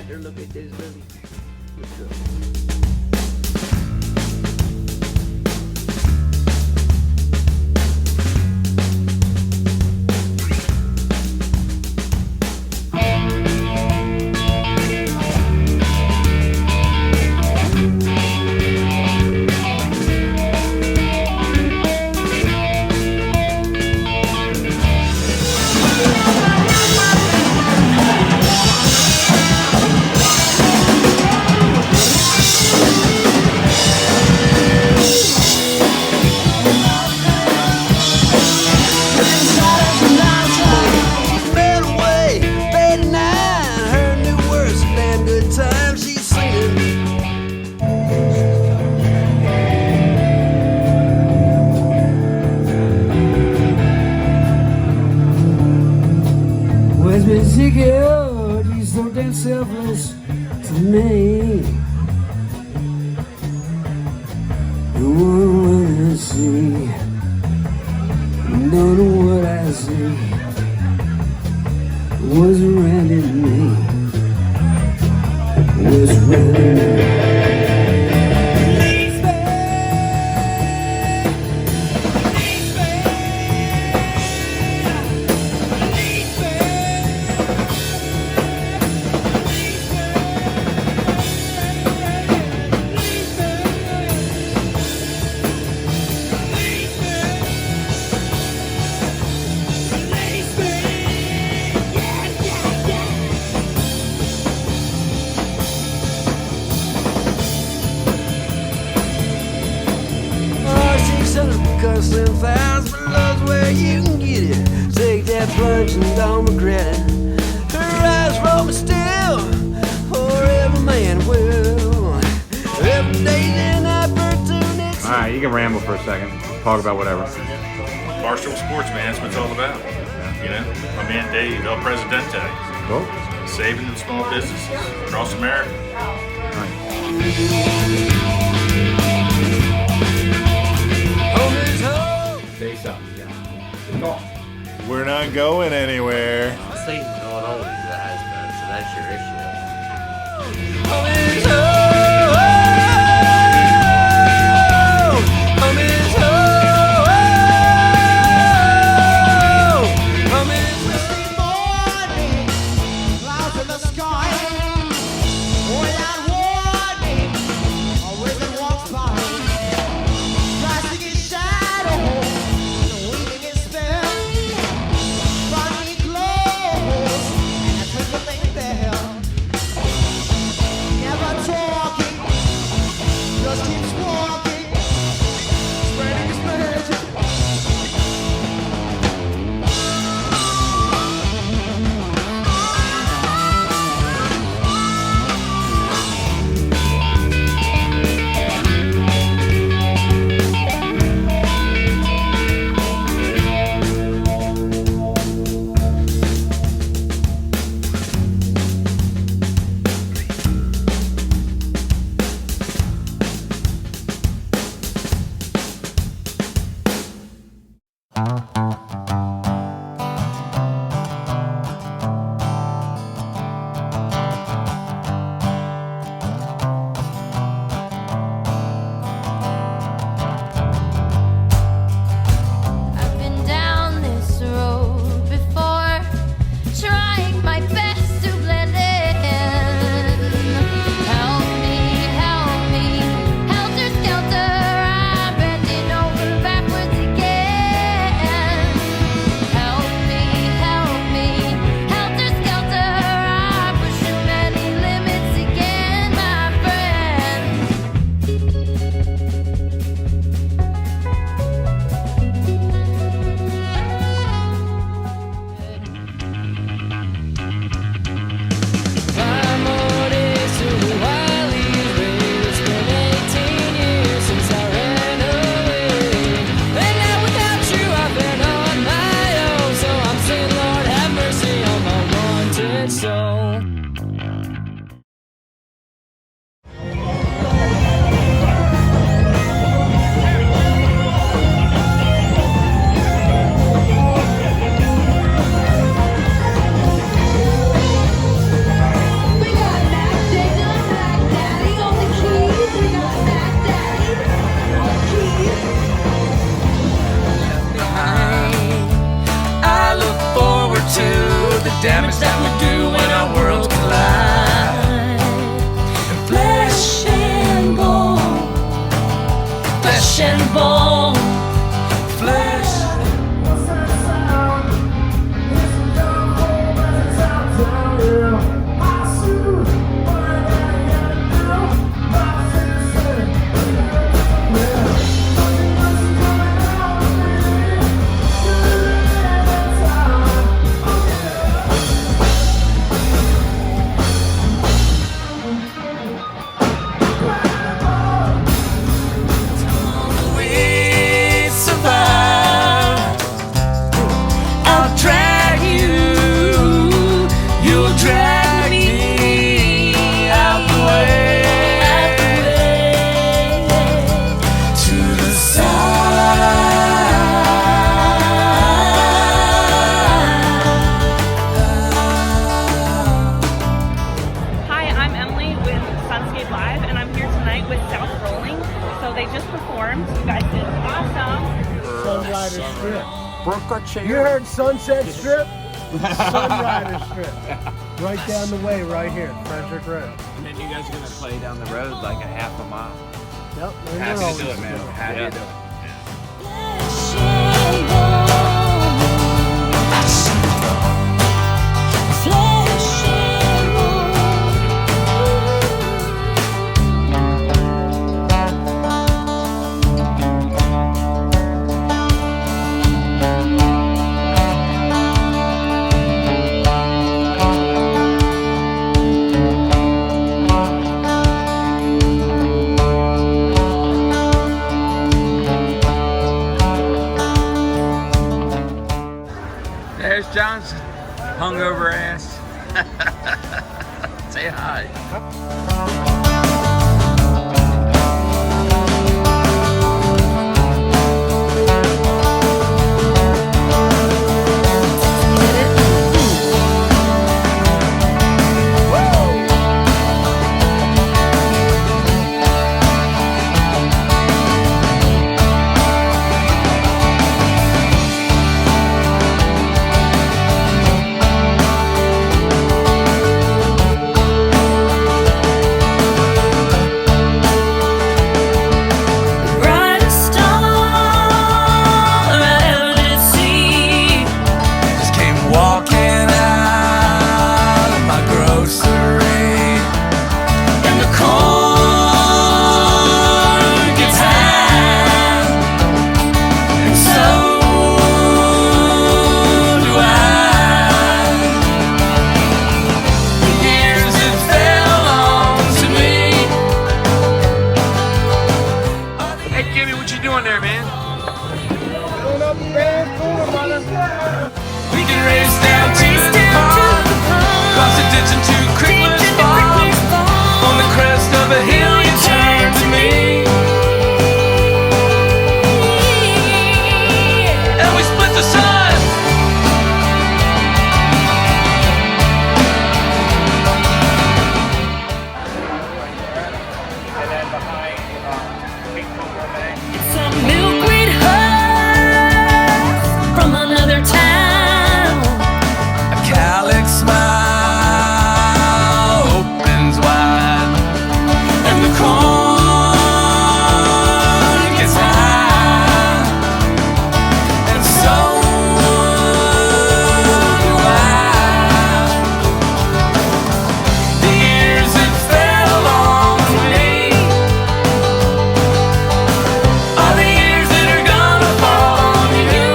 out there look at this movie. Let's go. He's so damn selfless to me. The one I see, don't know what I see. Was around in me, was around in me. Cussing fouls, but love's where you can get it. Take that plunge and don't regret it. Her eyes roll me still, or every man will. Every day an opportunity. Alright, you can ramble for a second. Talk about whatever. Barstool Sports, man, that's what it's all about. You know, my man Dave, El Presidente. Cool. Saving the small businesses across America. Say something, yeah. We're not going anywhere. Season's going on, guys, man, so that's your issue. with South Rolling. So they just performed. You guys did awesome. Sunrider Strip. You heard Sunset Strip? Sunrider Strip. Right down the way, right here, Frederick Road. And then you guys are gonna play down the road like a half a mile. Yep. Happy to do it, man. Happy to do it. There's John's hungover ass. Say hi. We can race down to the pond, cross the ditch into Crickler's Farm. On the crest of a hill you turn to me, and we split the sun. And then behind It's a milkweed husk from another town. A calyx smile opens wide, and the corn gets high, and so do I. The years that fell on me are the years that are gonna fall on you.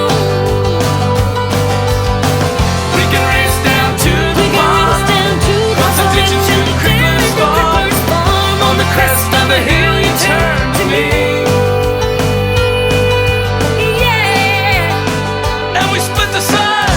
We can race down to the pond, cross the ditch into Crickler's Farm. On the crest of the hill you turn to me, Yeah. and we split the sun.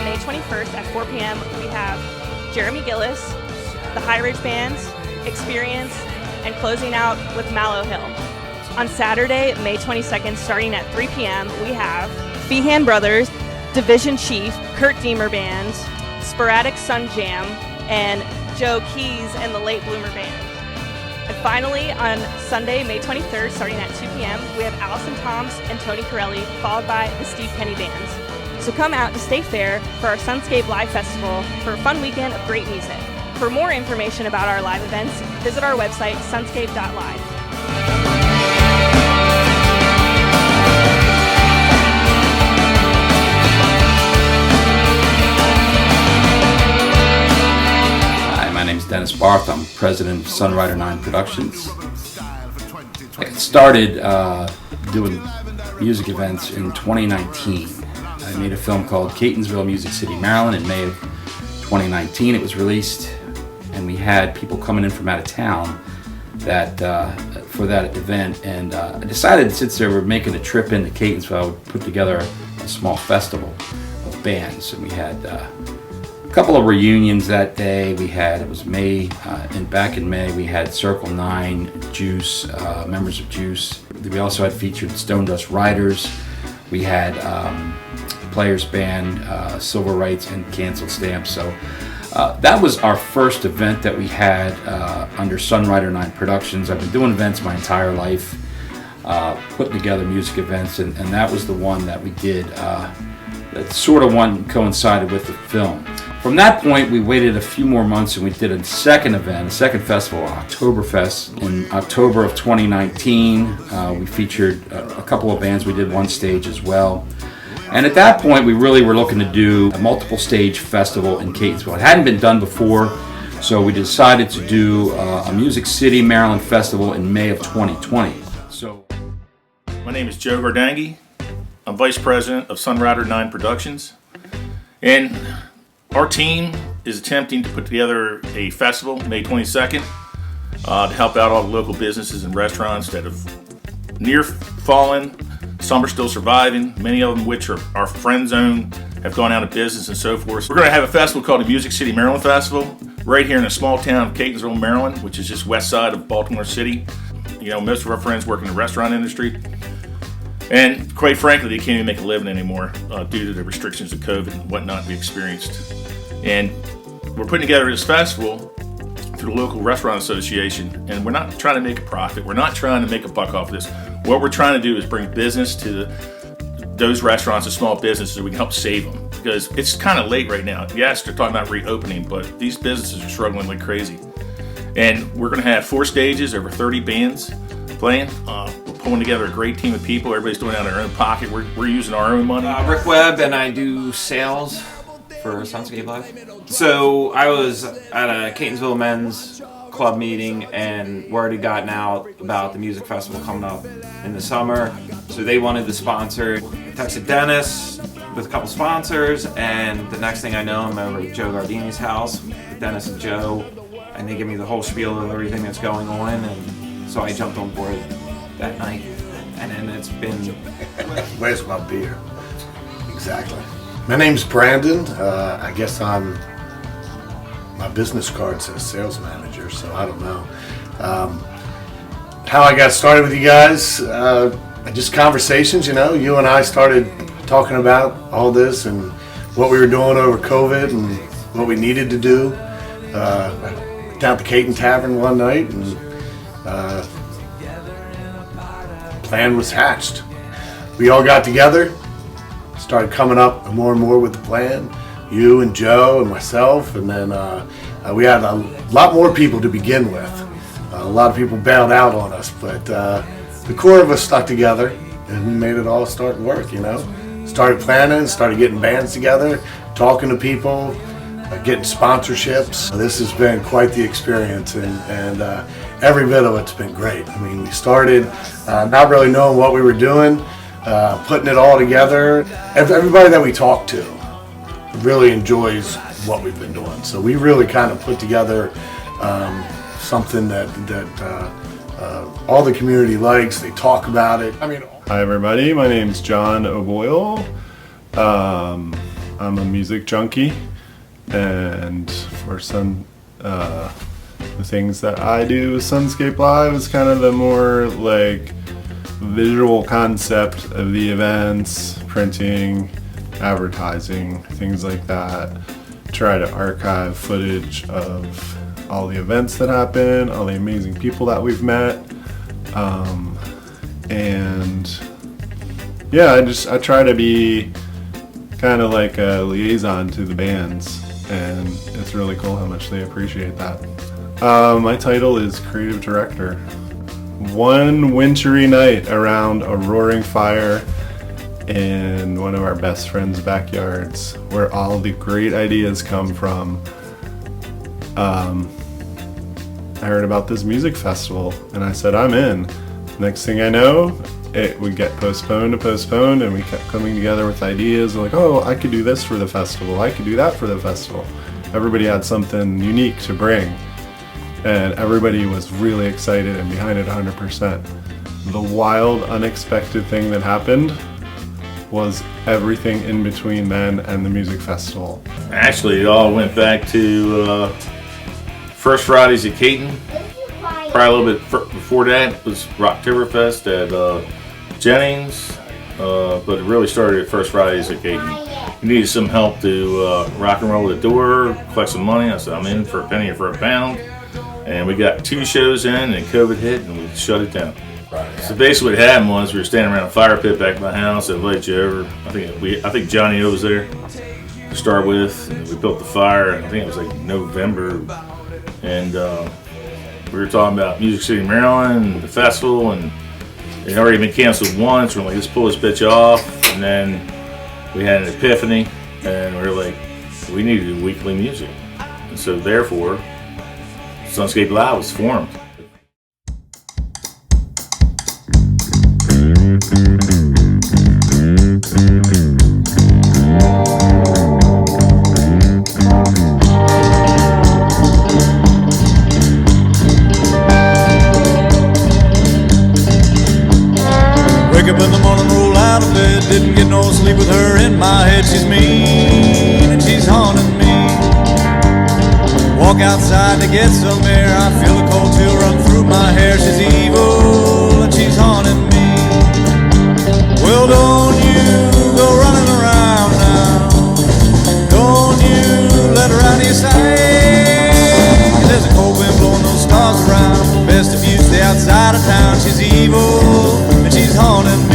May 21st at 4 p.m. we have Jeremy Gillis, the High Ridge Bands, Experience, and closing out with Mallow Hill. On Saturday, May 22nd, starting at 3 p.m., we have Feehan Brothers, Division Chief, Kurt Deemer Band, Sporadic Sun Jam, and Joe Keys and the Late Bloomer Band. And finally, on Sunday, May 23rd, starting at 2 p.m., we have Allison Toms and Tony Corelli, followed by the Steve Penny Bands. So come out to State Fair for our Sunscape Live Festival for a fun weekend of great music. For more information about our live events, visit our website, sunscape.live. Barth. I'm president of Sunrider 9 Productions. I started doing music events in 2019. I made a film called Catonsville, Music City, Maryland in May of 2019. It was released, and we had people coming in from out of town that for that event, and I decided, since they were making a trip into Catonsville, I would put together a small festival of bands. And we had a couple of reunions that day. It was May, and back in May we had Circle 9, Juice, members of Juice. We also had featured Stone Dust Riders. We had Players Band, Silver Rights, and Canceled Stamps. So that was our first event that we had under Sunrider 9 Productions. I've been doing events my entire life, putting together music events, and that was the one that we did. That sort of one coincided with the film. From that point, we waited a few more months and we did a second event, a second festival, Oktoberfest, in October of 2019. We featured a couple of bands. We did one stage as well. And at that point, we really were looking to do a multiple stage festival in Catonsville. It hadn't been done before, so we decided to do a Music City, Maryland festival in May of 2020. My name is Joe Gardangi. I'm Vice President of Sunrider 9 Productions. And our team is attempting to put together a festival May 22nd to help out all the local businesses and restaurants that have near fallen. Some are still surviving, many of them which are our friend zone, have gone out of business and so forth. We're going to have a festival called the Music City, Maryland Festival right here in a small town of Catonsville, Maryland, which is just west side of Baltimore City. You know, most of our friends work in the restaurant industry. And quite frankly, they can't even make a living anymore due to the restrictions of COVID and whatnot we experienced. And we're putting together this festival through the local restaurant association, and we're not trying to make a profit. We're not trying to make a buck off this. What we're trying to do is bring business to those restaurants and small businesses so we can help save them. Because it's kind of late right now. Yes, they're talking about reopening, but these businesses are struggling like crazy. And we're going to have 4 stages, over 30 bands playing. We're pulling together a great team of people. Everybody's doing it out of their own pocket. We're using our own money. Rick Webb, and I do sales for Sun Scape Live. So I was at a Catonsville Men's Club meeting, and word had gotten out about the music festival coming up in the summer. So they wanted to sponsor. I texted Dennis with a couple sponsors, and the next thing I know, I'm over at Joe Gardangi's house with Dennis and Joe, and they give me the whole spiel of everything that's going on, and so I jumped on board that night, and then it's been... Where's my beer? Exactly. My name's Brandon. I guess my business card says sales manager, so I don't know. How I got started with you guys, just conversations, you and I started talking about all this and what we were doing over COVID and what we needed to do. Down at the Caton Tavern one night, and plan was hatched. We all got together, started coming up more and more with the plan. You and Joe and myself, and then we had a lot more people to begin with. A lot of people bailed out on us, but the core of us stuck together, and we made it all start work. Started planning, started getting bands together, talking to people, getting sponsorships. This has been quite the experience, and every bit of it's been great. I mean, we started not really knowing what we were doing, putting it all together. Everybody that we talk to really enjoys what we've been doing. So we really kind of put together something that all the community likes. They talk about it. Hi everybody, my name's John O'Boyle. I'm a music junkie, and for the things that I do with Sunscape Live is kind of the more like visual concept of the events, printing, advertising, things like that. Try to archive footage of all the events that happen, all the amazing people that we've met, and yeah, I try to be kind of like a liaison to the bands, and it's really cool how much they appreciate that. My title is creative director. One wintry night around a roaring fire in one of our best friends' backyards, where all the great ideas come from, I heard about this music festival, and I said, I'm in. Next thing I know, it would get postponed, and we kept coming together with ideas like, oh, I could do this for the festival, I could do that for the festival. Everybody had something unique to bring, and everybody was really excited and behind it 100%. The wild, unexpected thing that happened was everything in between then and the music festival. Actually, it all went back to First Fridays at Caton. Probably a little bit before that was Rocktoberfest at Jennings, but it really started at First Fridays at Caton. We needed some help to rock and roll the door, collect some money. I said, I'm in for a penny or for a pound. And we got 2 shows in, and COVID hit, and we shut it down. So basically what happened was we were standing around a fire pit back at my house. I invited you over. I think Johnny O was there to start with. And we built the fire, and I think it was like November. And we were talking about Music City, Maryland, the festival, and it had already been canceled once. We're like, let's pull this bitch off. And then we had an epiphany, and we were like, we need to do weekly music. And so therefore, Sunscape Live was formed. Wake up in the morning, roll out of bed. Didn't get no sleep with her in my head. She's mean and she's haunting me. Walk outside to get some air. I feel a cold chill run through my hair. She's evil and she's haunting me. Well, don't you go running around now. Don't you let her out of your sight. There's a cold wind blowing those stars around. Best if you stay outside of town. She's evil and she's haunting me.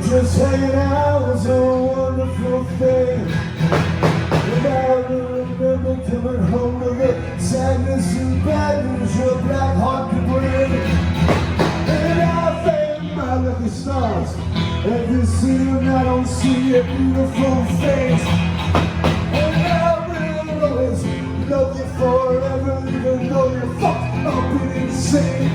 Just hanging out was a wonderful thing. And I remember coming home to the sadness and bad news your black heart could bring. And I thank my lucky stars. Every season I don't see your beautiful face. And I will always love you forever, even though you're fucked up and insane.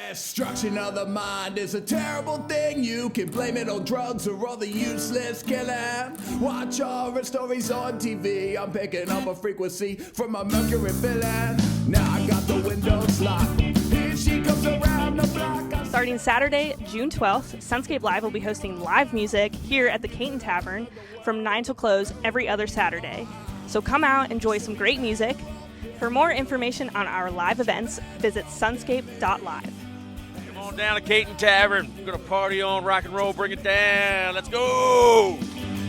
Destruction of the mind is a terrible thing. You can blame it on drugs or all the useless killing. Watch horror stories on TV. I'm picking up a frequency from a Mercury villain. Now I got the windows locked. Here she comes around the block. Starting Saturday, June 12th, Sunscape Live will be hosting live music here at the Caton Tavern from 9 till close every other Saturday. So come out, enjoy some great music. For more information on our live events, visit sunscape.live. Come on down to Caton Tavern. We're going to party on rock and roll, bring it down. Let's go!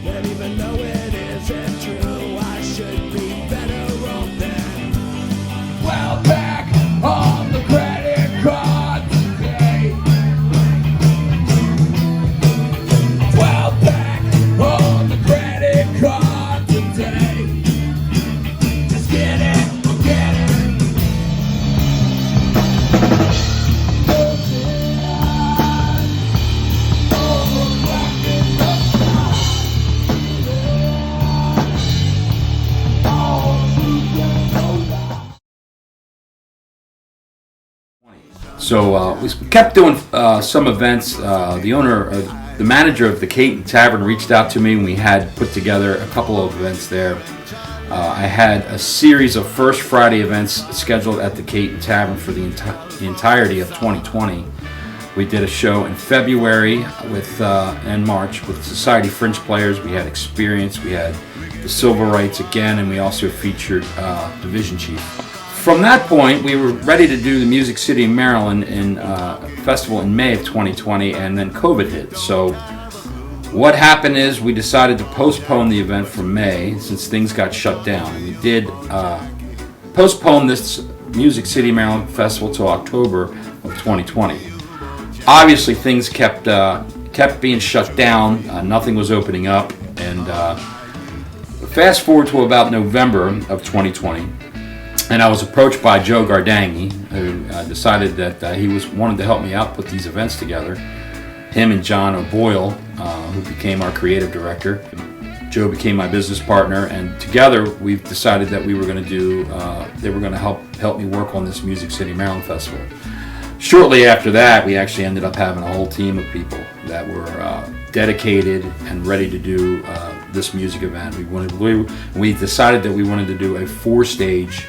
Well, even though it isn't true, I should be better off than well back on the credit card today. Well back on the credit card today. Just get it, forget it. Oh, So we kept doing some events. The manager of the Caton Tavern reached out to me, and we had put together a couple of events there. I had a series of First Friday events scheduled at the Caton Tavern for the entirety of 2020. We did a show in February and March with Society Fringe Players. We had Experience, we had the Silver Rights again, and we also featured Division Chief. From that point, we were ready to do the Music City of Maryland festival in May of 2020, and then COVID hit. So what happened is we decided to postpone the event from May since things got shut down. And we did postpone this Music City Maryland festival to October of 2020. Obviously, things kept being shut down. Nothing was opening up, and fast forward to about November of 2020, and I was approached by Joe Gardangi, who decided that he wanted to help me out put these events together. Him and John O'Boyle, who became our creative director. Joe became my business partner, and together we've decided that we were going to do. They were going to help me work on this Music City Maryland festival. Shortly after that, we actually ended up having a whole team of people that were dedicated and ready to do this music event. We decided that we wanted to do a 4-stage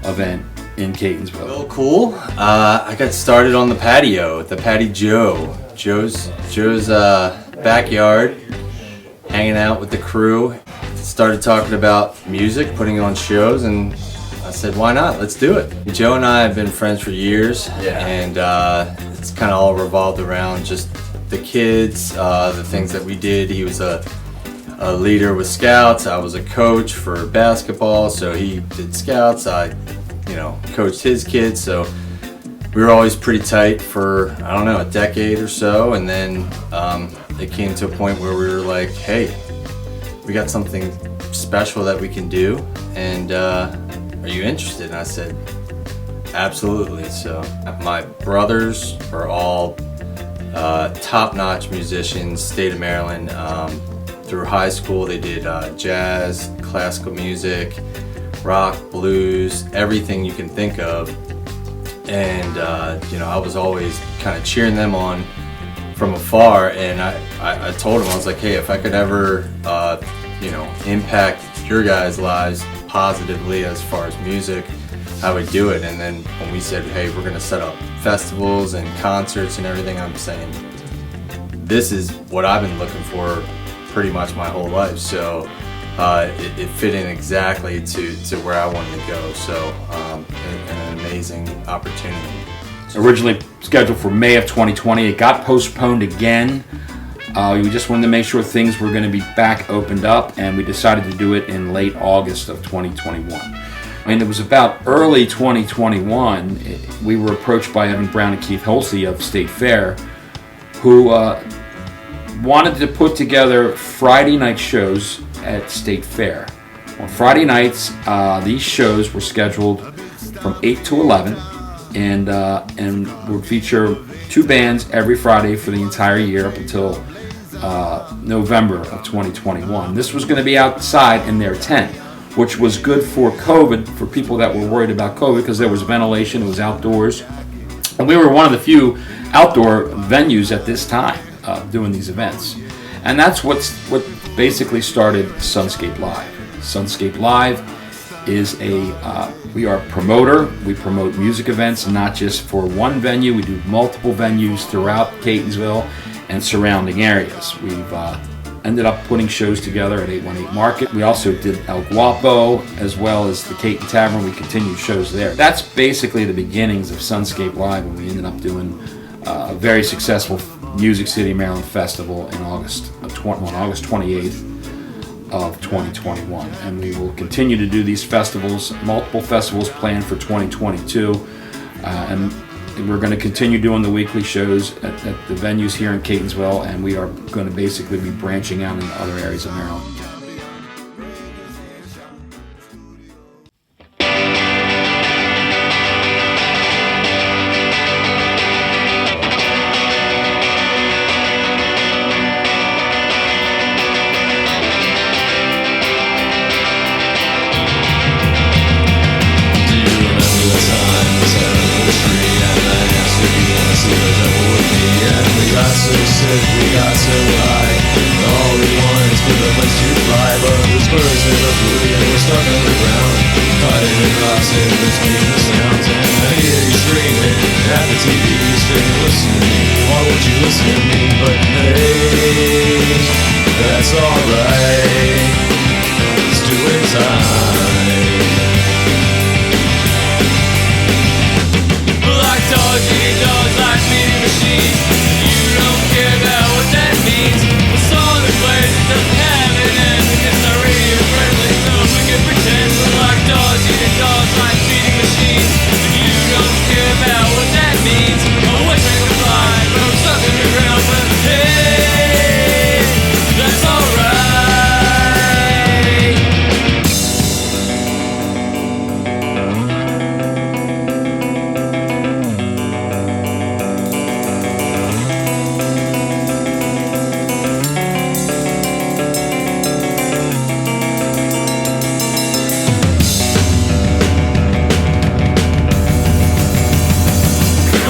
event in Catonsville. Well, cool. I got started on the patio, the Patty Joe's backyard, hanging out with the crew. Started talking about music, putting on shows, and I said, why not? Let's do it. Joe and I have been friends for years, and it's kind of all revolved around just the kids, the things that we did. He was a leader with Scouts. I was a coach for basketball, so he did Scouts. I, coached his kids, so we were always pretty tight for, I don't know, a decade or so, and then it came to a point where we were like, hey, we got something special that we can do, and are you interested? And I said, absolutely. So my brothers are all top-notch musicians, state of Maryland. Through high school, they did jazz, classical music, rock, blues, everything you can think of. And I was always kind of cheering them on from afar. And I told them, I was like, hey, if I could ever, impact your guys' lives positively as far as music, I would do it. And then when we said, hey, we're going to set up festivals and concerts and everything, I'm saying, this is what I've been looking for pretty much my whole life. So it fit in exactly to where I wanted to go. So an amazing opportunity. Originally scheduled for May of 2020, it got postponed again. We just wanted to make sure things were going to be back opened up, and we decided to do it in late August of 2021. And it was about early 2021, we were approached by Evan Brown and Keith Holsey of State Fair, who wanted to put together Friday night shows at State Fair. On Friday nights, these shows were scheduled from 8 to 11, and would feature 2 bands every Friday for the entire year up until November of 2021. This was going to be outside in their tent, which was good for COVID, for people that were worried about COVID, because there was ventilation, it was outdoors. And we were one of the few outdoor venues at this time doing these events. And that's what basically started Sunscape Live. Sunscape Live is we are a promoter. We promote music events, not just for one venue. We do multiple venues throughout Catonsville and surrounding areas. We've ended up putting shows together at 818 Market. We also did El Guapo, as well as the Caton Tavern. We continued shows there. That's basically the beginnings of Sunscape Live, and we ended up doing a very successful Music City Maryland Festival on August 28th of 2021. And we will continue to do these festivals, multiple festivals planned for 2022. And we're going to continue doing the weekly shows at the venues here in Catonsville, and we are going to basically be branching out into other areas of Maryland. Do you remember the time we sat on the street and I asked if you just hit me, but hey, that's alright. It's doing time. Like dogs eating dogs, like feeding machines. You don't care about what that means. The song that plays, it doesn't have an end. It's not radio friendly, so we can pretend we're like dogs eating dogs, like feeding machines. You don't care about what that means. I wish I could fly, but I'm stuck in the ground. But hey, that's alright.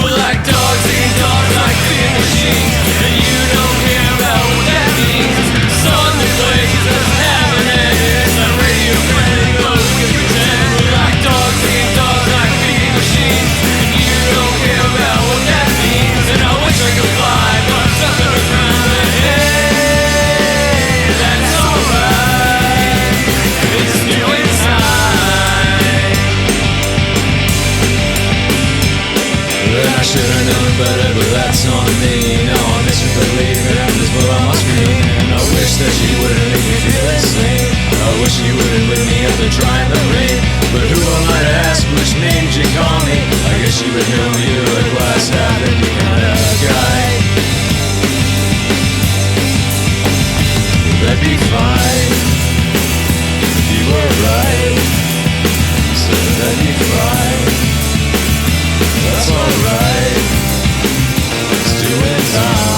We're like dogs eating dogs, like feeding machines. And you don't care about what that means. The song that plays doesn't have an end. It's not radio friendly, but we can pretend. We're like dogs eating dogs, like feeding machines. And you don't care about what that means. And I wish I could fly, but I'm stuck on the ground. But hey, that's alright. It's doing time. I should've known better, but that's on me. Now I'm misbelieving this, but I'm on screen. And I wish that you wouldn't make me feel insane. I wish you wouldn't leave me after trying the rain. But who am I to ask which name you call me? I guess you would know you're a glass half empty kind of guy. That'd be fine if you were right. So that'd be fine. That's alright. It's doing time.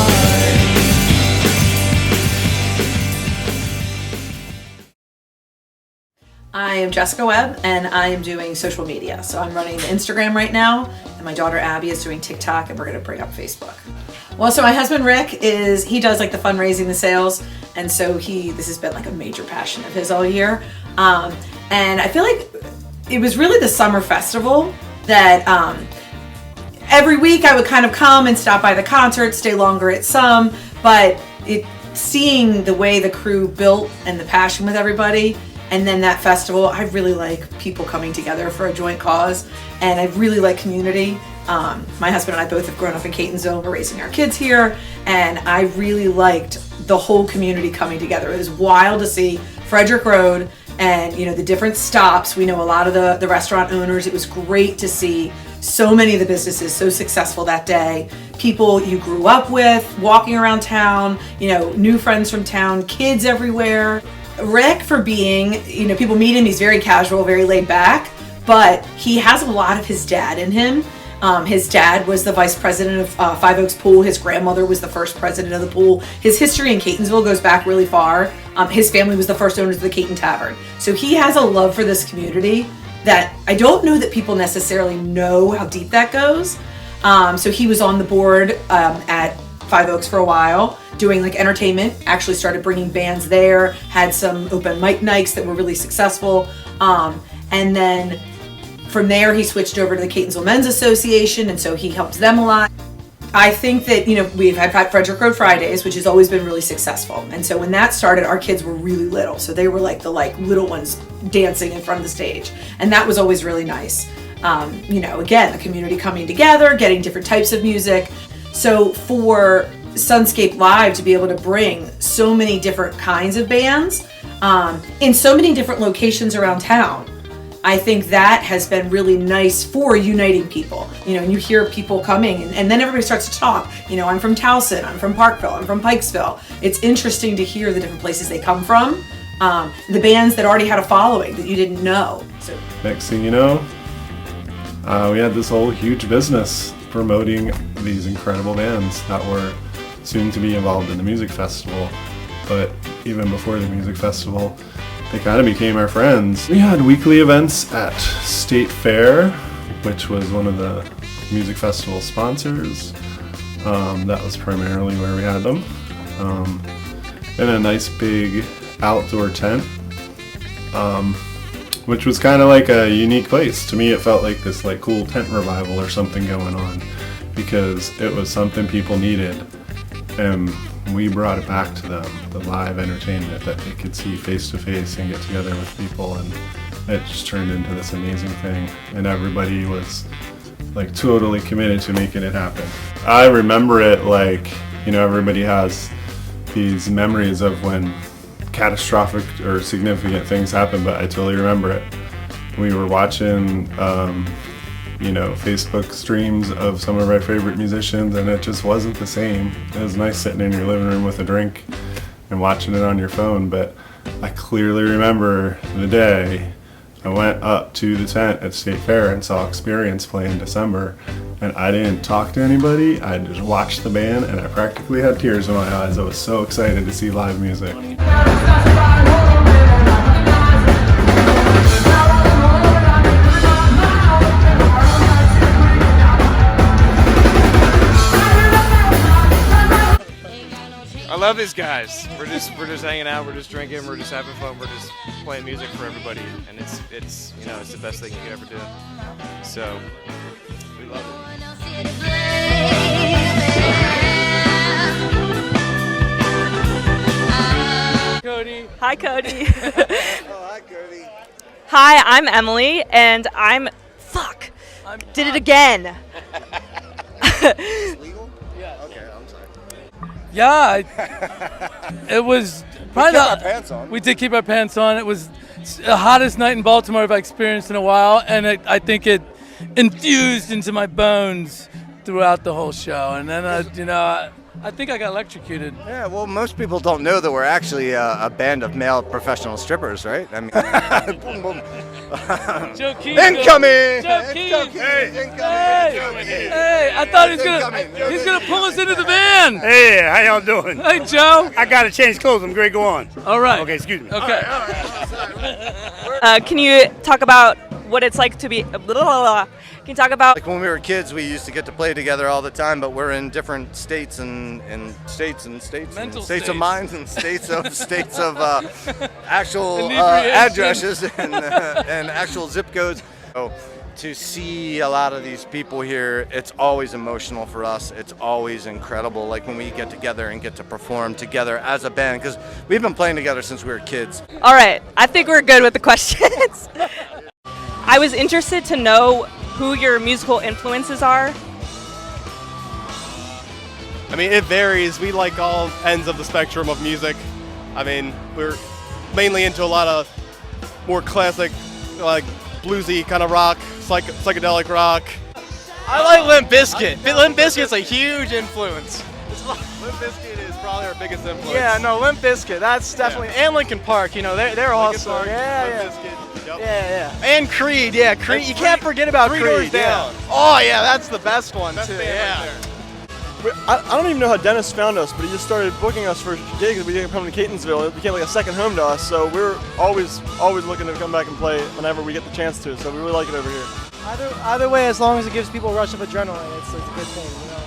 I am Jessica Webb, and I am doing social media. So I'm running the Instagram right now, and my daughter Abby is doing TikTok, and we're gonna bring up Facebook. Well, so my husband Rick he does like the fundraising, the sales, and so this has been like a major passion of his all year. And I feel like it was really the summer festival that every week I would kind of come and stop by the concert, stay longer at some, but seeing the way the crew built and the passion with everybody, and then that festival, I really like people coming together for a joint cause, and I really like community. My husband and I both have grown up in Catonsville. We're raising our kids here, and I really liked the whole community coming together. It was wild to see Frederick Road and the different stops. We know a lot of the restaurant owners. It was great to see so many of the businesses so successful that day. People you grew up with, walking around town, new friends from town, kids everywhere. Rick, for being, people meet him, he's very casual, very laid back, but he has a lot of his dad in him. His dad was the vice president of Five Oaks Pool. His grandmother was the first president of the pool. His history in Catonsville goes back really far. His family was the first owners of the Caton Tavern. So he has a love for this community that I don't know that people necessarily know how deep that goes. So he was on the board at Five Oaks for a while, doing like entertainment, actually started bringing bands there, had some open mic nights that were really successful. And then from there, he switched over to the Catonsville Men's Association, and so he helped them a lot. I think that, we've had Frederick Road Fridays, which has always been really successful. And so when that started, our kids were really little. So they were like the little ones dancing in front of the stage. And that was always really nice. Again, the community coming together, getting different types of music. So for Sunscape Live to be able to bring so many different kinds of bands in so many different locations around town, I think that has been really nice for uniting people. And you hear people coming and then everybody starts to talk. I'm from Towson, I'm from Parkville, I'm from Pikesville. It's interesting to hear the different places they come from. The bands that already had a following that you didn't know. So next thing you know, we had this whole huge business promoting these incredible bands that were soon to be involved in the music festival. But even before the music festival, they kind of became our friends. We had weekly events at State Fair, which was one of the music festival sponsors. That was primarily where we had them. And a nice big outdoor tent, which was kind of like a unique place. To me, it felt like this cool tent revival or something going on, because it was something people needed. And we brought it back to them, the live entertainment that they could see face to face and get together with people, and it just turned into this amazing thing. And everybody was like totally committed to making it happen. I remember it like, you know, everybody has these memories of when catastrophic or significant things happen, but I totally remember it. We were watching, you know, Facebook streams of some of our favorite musicians, and it just wasn't the same. It was nice sitting in your living room with a drink and watching it on your phone, but I clearly remember the day I went up to the tent at State Fair and saw Experience play in December, and I didn't talk to anybody. I just watched the band, and I practically had tears in my eyes. I was so excited to see live music. I love these guys. We're just hanging out. We're just drinking. We're just having fun. We're just playing music for everybody, and it's you know, it's the best thing you could ever do. So we love it. Cody. Hi, Cody. Oh, hi, Cody. Hi, I'm Emily, and did it again. Yeah, it was probably our pants on. We did keep our pants on. It was the hottest night in Baltimore I've experienced in a while, and I think it infused into my bones throughout the whole show. And then, you know, I think I got electrocuted. Yeah, well, most people don't know that we're actually a band of male professional strippers, right? I mean, boom, boom. Joe Keys, incoming! Joe Keys! Hey, I thought he's gonna pull us into the van. Hey, how y'all doing? Hey, Joe. I gotta change clothes. I'm great. Go on. All right. Okay, excuse me. Okay. Can you talk about what it's like to be? Can you talk about? Like when we were kids, we used to get to play together all the time, but we're in different states and states of mind and states of actual addresses and actual zip codes. So to see a lot of these people here, it's always emotional for us. It's always incredible. Like when we get together and get to perform together as a band, because we've been playing together since we were kids. All right, I think we're good with the questions. I was interested to know who your musical influences are. I mean, it varies. We like all ends of the spectrum of music. I mean, we're mainly into a lot of more classic, like bluesy kind of rock, psychedelic rock. I like Limp Bizkit. Limp Bizkit's a huge influence. Limp Bizkit is probably our biggest influence. Yeah, no, Limp Bizkit. That's definitely, and Linkin Park. You know, they're awesome. Park, yeah. Limp Bizkit. Yep. Yeah. And Creed. Yeah, Creed. You can't forget about Three Creed. Doors Down. Yeah. Oh yeah, that's the best one Best too. band Yeah. right there. I don't even know how Dennis found us, but he just started booking us for gigs. We didn't come to Catonsville. It became like a second home to us. So we're always looking to come back and play whenever we get the chance to. So we really like it over here. Either way, as long as it gives people a rush of adrenaline, it's a good thing. You know.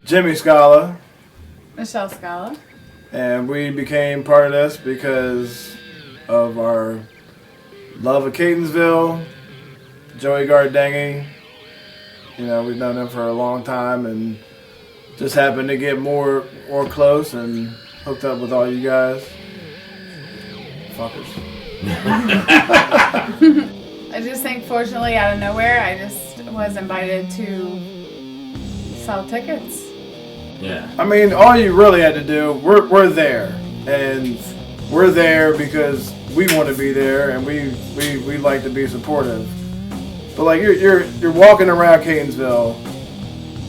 Jimmy Scala, Michelle Scala. And we became part of this because of our love of Catonsville, Joey Gardengi. You know, we've known him for a long time and just happened to get more close and hooked up with all you guys. Fuckers. I just think, fortunately, out of nowhere, I just was invited to sell tickets. Yeah. I mean, all you really had to do, we're there. And we're there because we want to be there, and we like to be supportive. But like you're walking around Catonsville,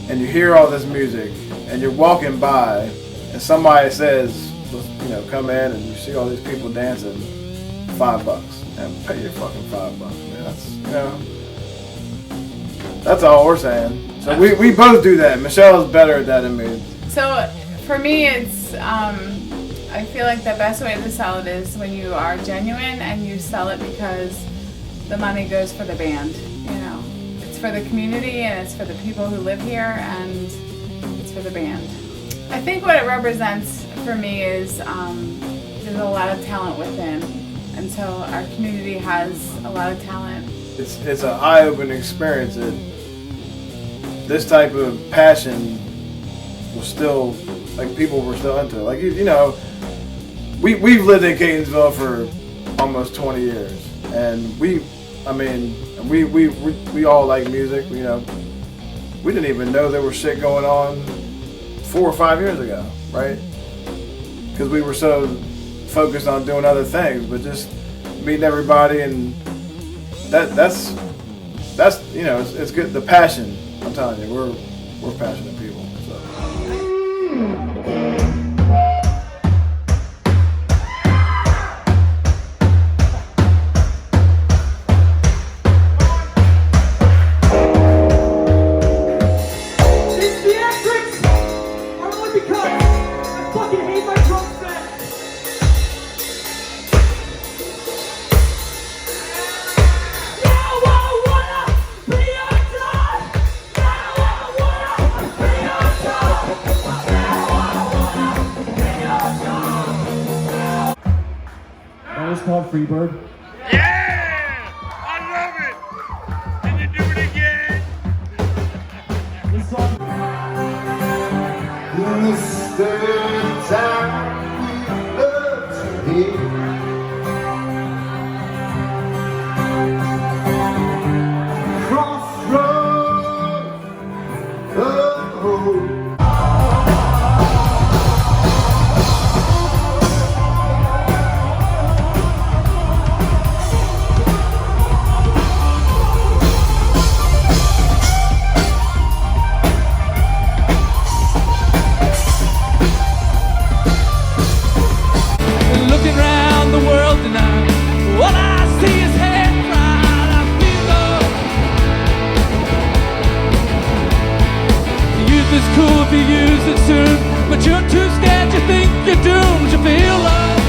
and you hear all this music, and you're walking by, and somebody says, you know, come in, and you see all these people dancing, $5, and pay your fucking $5, man. That's, you know, that's all we're saying. So we both do that. Michelle is better at that than me. So for me, it's I feel like the best way to sell it is when you are genuine and you sell it because the money goes for the band. You know, it's for the community and it's for the people who live here and it's for the band. I think what it represents for me is there's a lot of talent within, and so our community has a lot of talent. It's an eye-opening experience that this type of passion was still, like, people were still into it. Like, you know, we've lived in Catonsville for almost 20 years, and we all like music. You know, we didn't even know there was shit going on 4 or 5 years ago, right? Because we were so focused on doing other things, but just meeting everybody, and that's you know, it's good. The passion, I'm telling you, we're passionate people. So. Called Freebird. Yeah! I love it! Can you do it again? This song. This the time we love to hear. Crossroads of hope. Cool if you use it soon, but you're too scared, you think you're doomed. You feel love.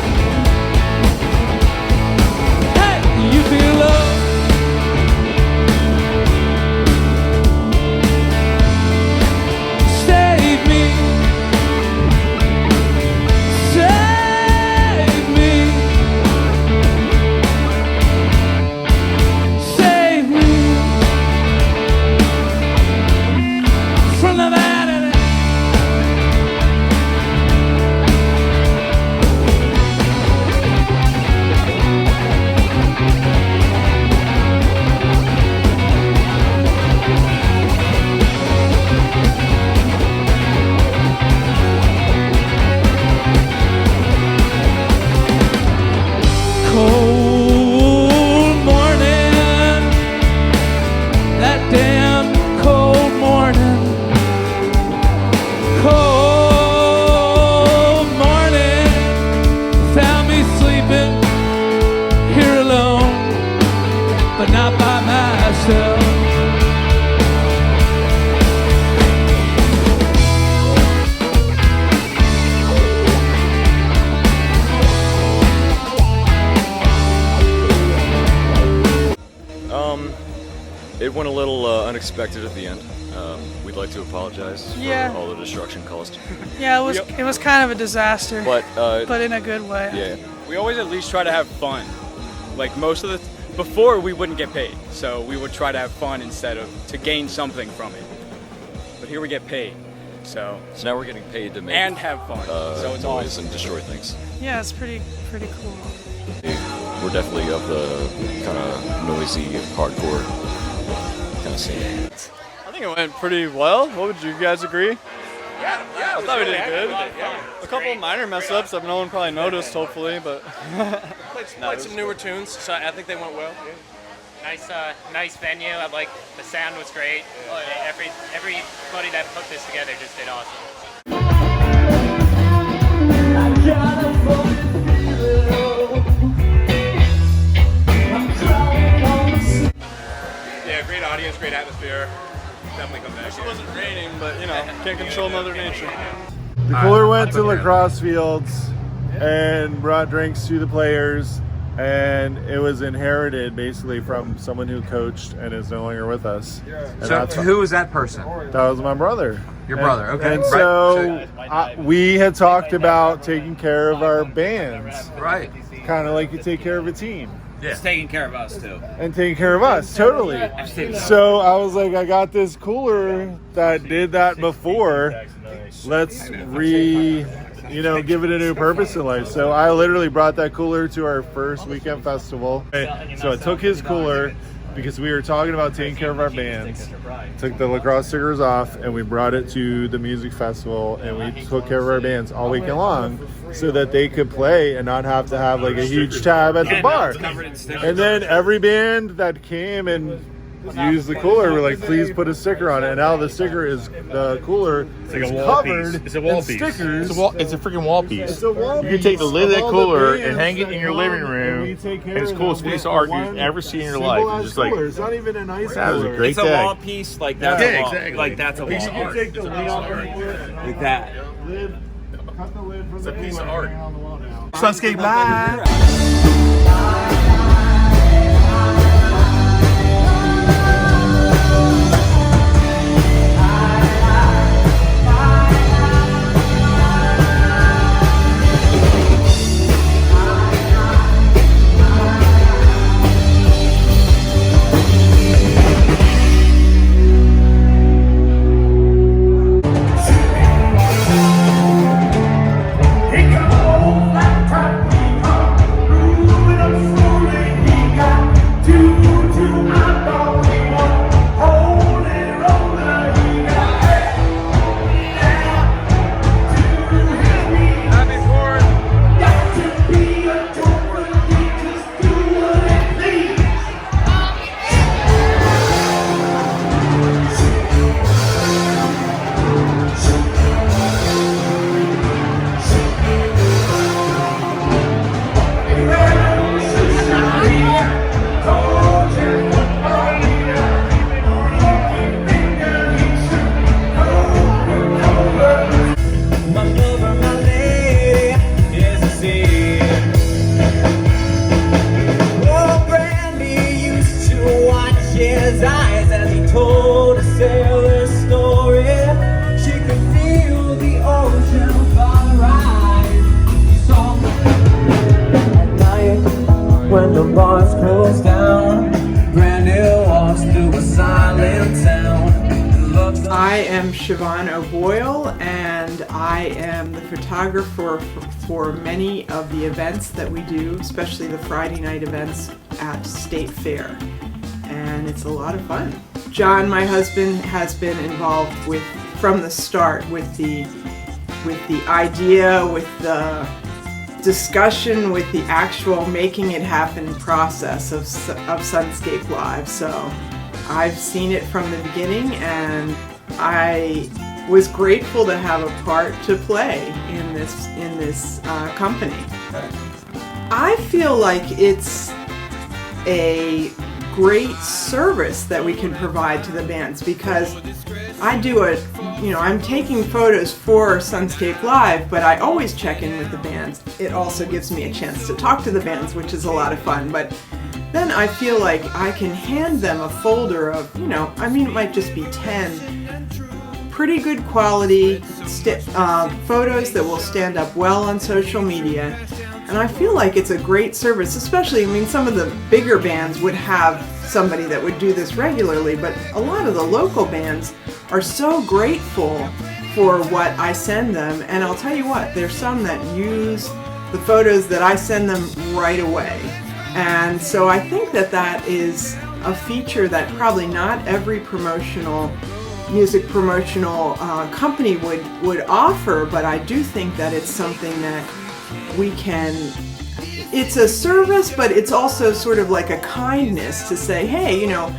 Hey, you feel love. Save me. Save me. Save me from the man. It went a little unexpected at the end. We'd like to apologize for all the destruction caused. Yeah, it was kind of a disaster, but in a good way. Yeah. We always at least try to have fun. Like most of before we wouldn't get paid, so we would try to have fun instead of to gain something from it. But here we get paid, so now we're getting paid to make and have fun. So it's noise awesome. and destroy things. Yeah, it's pretty cool. We're definitely of the kind of noisy, hardcore kind of scene. I think it went pretty well. What would you guys agree? I thought we did good. A couple minor mess ups that no one probably noticed, hopefully, but Played some newer tunes, so I think they went well. Nice venue. I like the sound was great. Everybody that put this together just did awesome. Yeah, great audience, great atmosphere. Definitely come back. It wasn't raining, but can't control Mother Nature. The cooler went to lacrosse fields and brought drinks to the players, and it was inherited basically from someone who coached and is no longer with us. And So who was that person? That was my brother. Your brother, okay. And Right. so we had talked about taking care of our bands. Right. Kind of like you take care of a team. Yeah. It's taking care of us too. And taking care of us, totally. So I was like, I got this cooler that did that before. Let's give it a new purpose in life. So I literally brought that cooler to our first weekend festival. So I took his cooler because we were talking about taking care of our bands. Took the lacrosse stickers off and we brought it to the music festival, and we took care of our bands all weekend long so that they could play and not have to have like a huge tab at the bar. And then every band that came and used the cooler were like, please put a sticker on it. And now the sticker is, the cooler is covered It's a wall in piece. stickers. It's a freaking wall piece. It's a wall You can take the piece lid of that all the cooler bands and hang it that in your come, living and room. we take care And it's of the coolest them piece with of art one you've ever seen in your simple life. ass It's just like, cooler. It's not even a nice that was a cooler. great It's a day. wall piece, like that's Yeah, a wall. exactly. Like that's a wall. You can take the lid off Like that. Cut the lid from It's the a piece of cooler art. and hang it on the wall now. Sunscape Live. his eyes as he told a sailor story. She could feel the ocean far rise. He saw at night when the bars closed down. Brandy walks through a silent town. I am Siobhan O'Boyle, and I am the photographer for many of the events that we do, especially the Friday night events at State Fair. And it's a lot of fun. John, my husband, has been involved from the start with the idea, with the discussion, with the actual making it happen process of Sunscape Live. So I've seen it from the beginning, and I was grateful to have a part to play in this company. I feel like it's a great service that we can provide to the bands, because I'm taking photos for Sunscape Live, but I always check in with the bands. It also gives me a chance to talk to the bands, which is a lot of fun, but then I feel like I can hand them a folder of, it might just be 10 pretty good quality photos that will stand up well on social media. And I feel like it's a great service, especially, some of the bigger bands would have somebody that would do this regularly, but a lot of the local bands are so grateful for what I send them. And I'll tell you what, there's some that use the photos that I send them right away. And so I think that is a feature that probably not every promotional music promotional company would offer, but I do think that it's something that we can, it's a service, but it's also sort of like a kindness to say, hey, you know,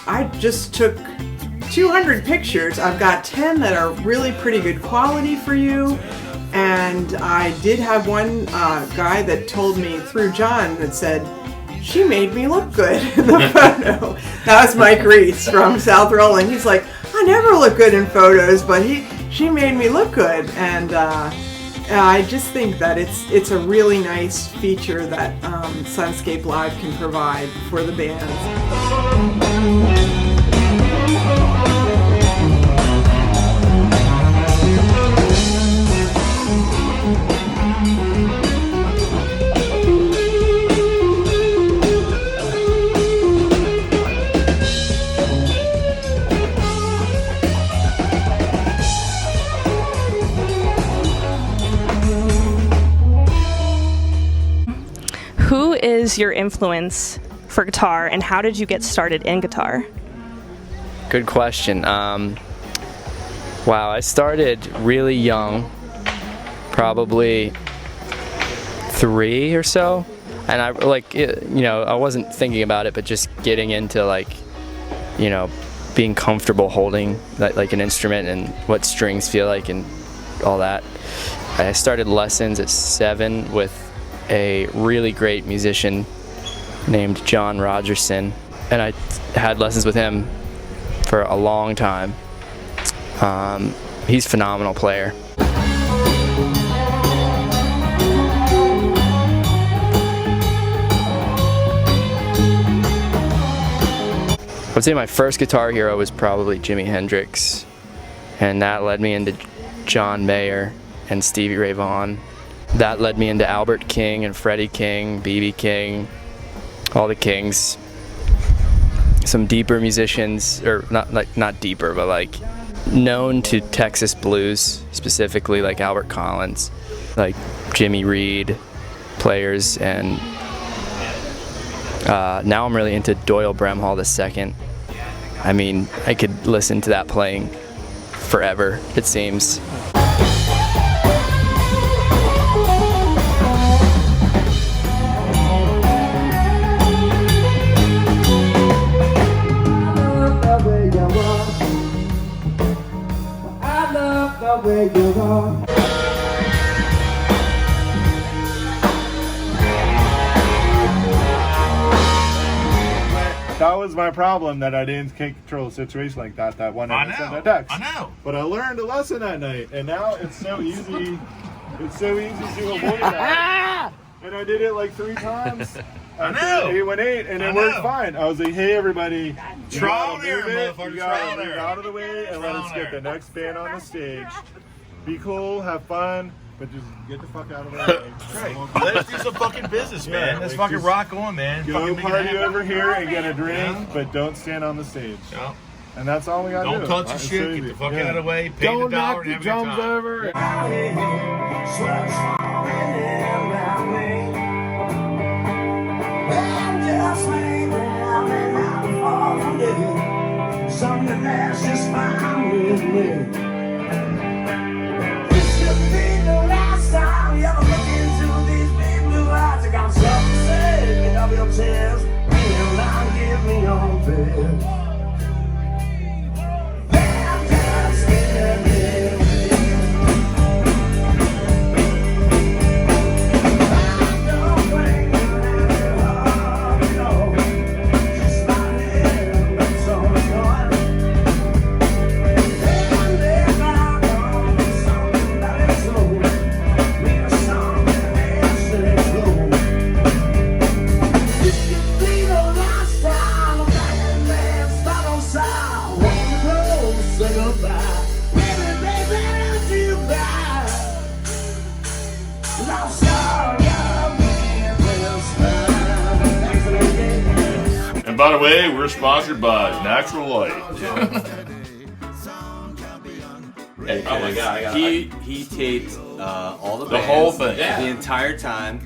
I just took 200 pictures. I've got 10 that are really pretty good quality for you. And I did have one guy that told me through John that said, she made me look good in the photo. That was Mike Reese from South Rolling. He's like, I never look good in photos, but she made me look good. And I just think that it's a really nice feature that Sunscape Live can provide for the bands. Who is your influence for guitar, and how did you get started in guitar? Good question. Wow, I started really young, probably 3 or so, and I I wasn't thinking about it, but just getting into being comfortable holding like an instrument and what strings feel like and all that. I started lessons at 7 with a really great musician named John Rogerson, and I had lessons with him for a long time. He's a phenomenal player. I would say my first guitar hero was probably Jimi Hendrix, and that led me into John Mayer and Stevie Ray Vaughan. That led me into Albert King and Freddie King, B.B. King, all the Kings. Some deeper musicians, or not deeper, but like known to Texas blues, specifically like Albert Collins, like Jimmy Reed players, and now I'm really into Doyle Bramhall II. I mean, I could listen to that playing forever, it seems. Where you are. That was my problem, that I didn't take control of a situation like that one night I sent that text. I know. But I learned a lesson that night, and now it's so easy. It's so easy to avoid that. And I did it like 3 times. I know. 818, and it worked fine. I was like, hey everybody, trial and error, motherfucker. You gotta move out of the way and let us get the next band on the stage. Be cool, have fun, but just get the fuck out of the way. Right. Let's do some fucking business, man. Let's fucking rock on, man. Go party over here and get a drink, but don't stand on the stage. Yeah. And that's all we gotta do. Don't touch the shit. Get the fuck out of the way. Pay the dollar and have your time. Over. Something that's just fine with me. This should be the last time you ever look into these big blue eyes. I got something to say. Pick up your chairs, kneel down, give me your bed. And by the way, we're sponsored by Natural Light. Hey, oh my God! He taped all the bands, whole thing, the entire time.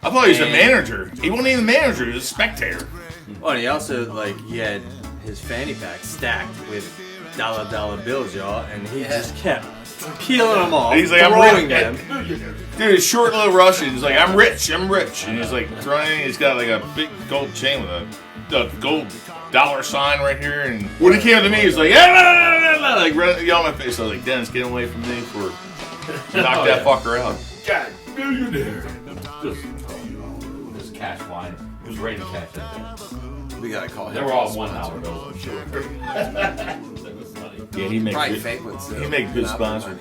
I thought he was a manager. He wasn't even a manager. He was a spectator. Oh, and he also he had his fanny pack stacked with dollar bills, y'all, and he just kept peeling them off. He's like, I'm throwing rich. them. Dude, it's short little Russian. He's like, I'm rich. And he's like throwing. He's got like a big gold chain with a gold dollar sign right here. And when he came to me, he's like, like yelling at my face. I was like, Dennis, get away from me before you knock that fucker out. God, millionaire. Just cash line. It was raining cash that day. We gotta call him. They were all $1 bills, I'm sure. Yeah, he makes Probably good, fake ones, too. he makes good sponsors.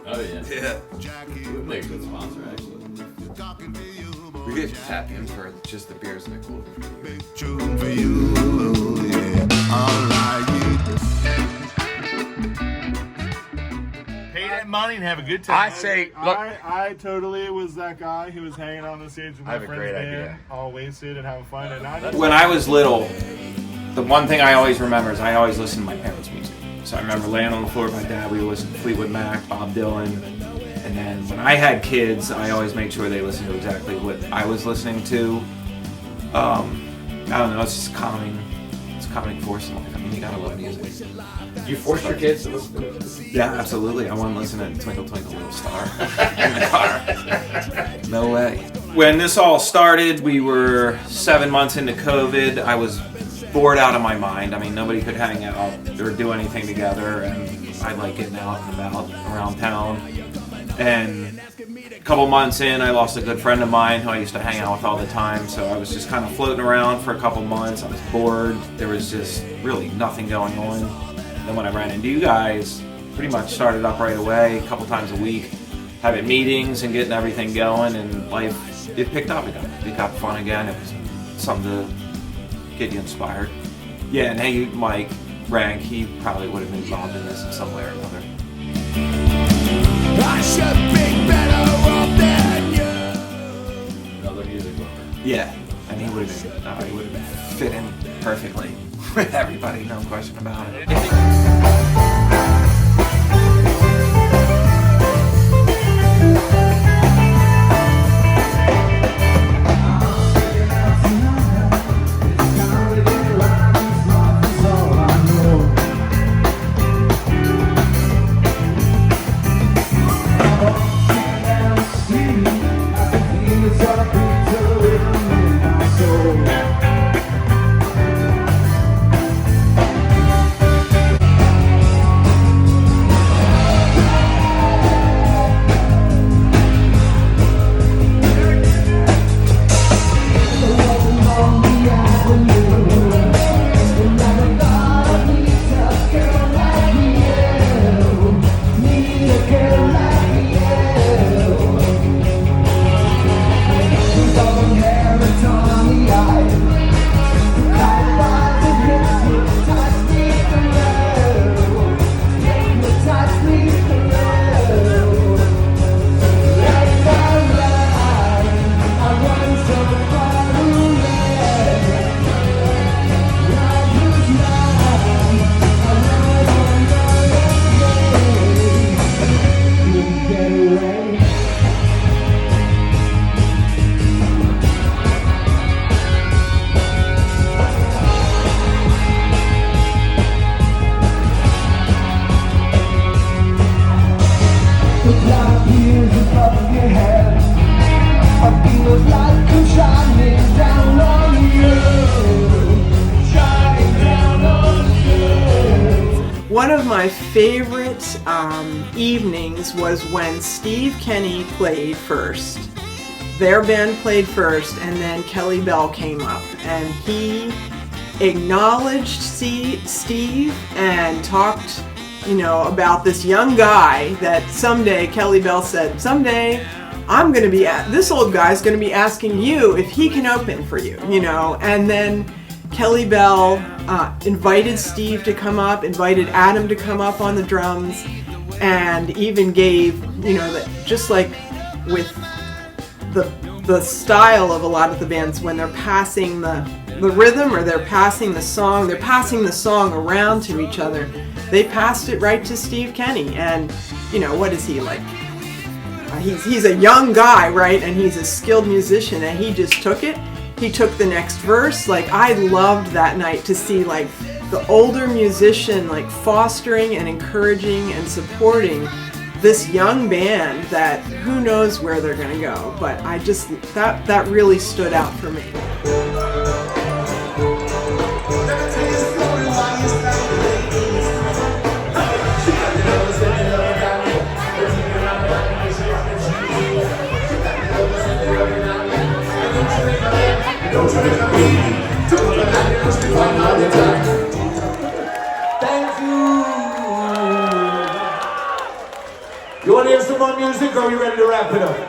Oh yeah. Yeah. We would make a good sponsor actually. We could tap him for just the beers and the cool. Pay that money and have a good time. I say, look. I totally was that guy who was hanging on the stage with I my have a friends great band, idea. all wasted and having fun. And I When I was little, the one thing I always remember is I always listened to my parents' music. So I remember laying on the floor with my dad. We would listen to Fleetwood Mac, Bob Dylan. And then when I had kids, I always made sure they listened to exactly what I was listening to. I don't know, it's just calming. It's a calming force in life. I mean, you gotta love music. You force your kids to listen to it? Yeah, absolutely. I want to listen to Twinkle Twinkle Little Star in the car. No way. When this all started, we were 7 months into COVID. I was bored out of my mind. I mean, nobody could hang out or do anything together, and I like getting out and about around town. And a couple months in, I lost a good friend of mine who I used to hang out with all the time, so I was just kind of floating around for a couple months. I was bored. There was just really nothing going on. Then when I ran into you guys, pretty much started up right away, a couple times a week, having meetings and getting everything going, and life, it picked up again. It got fun again. It was something to get you inspired. Yeah, and hey, Mike Rank, he probably would have been involved in this in some way or another. I should be better off than you. Another music lover. Yeah, and he would have fit in perfectly with everybody, no question about it. One of my favorite evenings was when Steve Kenny played first. Their band played first, and then Kelly Bell came up, and he acknowledged Steve and talked, about this young guy that someday, Kelly Bell said, someday I'm going to be, this old guy's going to be asking you if he can open for you, and then Kelly Bell invited Steve to come up, invited Adam to come up on the drums, and even gave, just like with the style of a lot of the bands, when they're passing the rhythm or they're passing the song around to each other, they passed it right to Steve Kenny. And, what is he like? He's a young guy, right? And he's a skilled musician, and he just took it he took the next verse. Like, I loved that night to see like the older musician like fostering and encouraging and supporting this young band that who knows where they're gonna go. But I just, that really stood out for me. Thank you. You want to hear some more music, or are you ready to wrap it up? You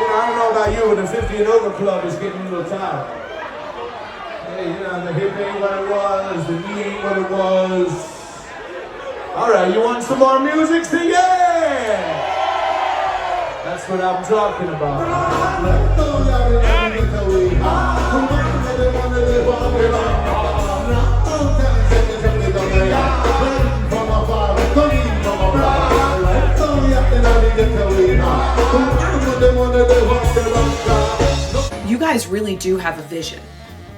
know, I don't know about you, but the 50 and over club is getting a little tired. Hey, you know, the hip ain't what it was, the knee ain't what it was. All right, you want some more music? Say yeah! That's what I'm talking about. You guys really do have a vision.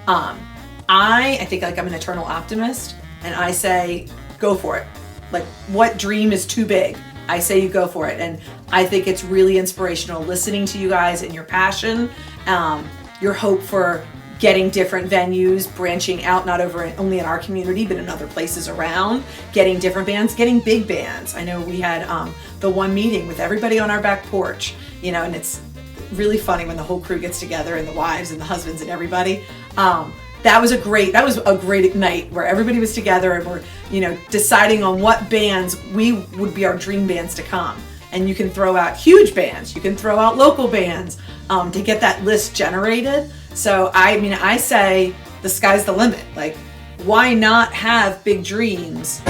I think like I'm an eternal optimist, and I say go for it. Like, what dream is too big? I say you go for it, and I think it's really inspirational listening to you guys and your passion, your hope for getting different venues, branching out not only in our community but in other places around, getting different bands, getting big bands. I know we had the one meeting with everybody on our back porch, you know, and it's really funny when the whole crew gets together and the wives and the husbands and everybody. That was a great night where everybody was together and we're, you know, deciding on what bands would be our dream bands to come. And you can throw out huge bands, you can throw out local bands to get that list generated. So I mean, I say the sky's the limit. Like, why not have big dreams?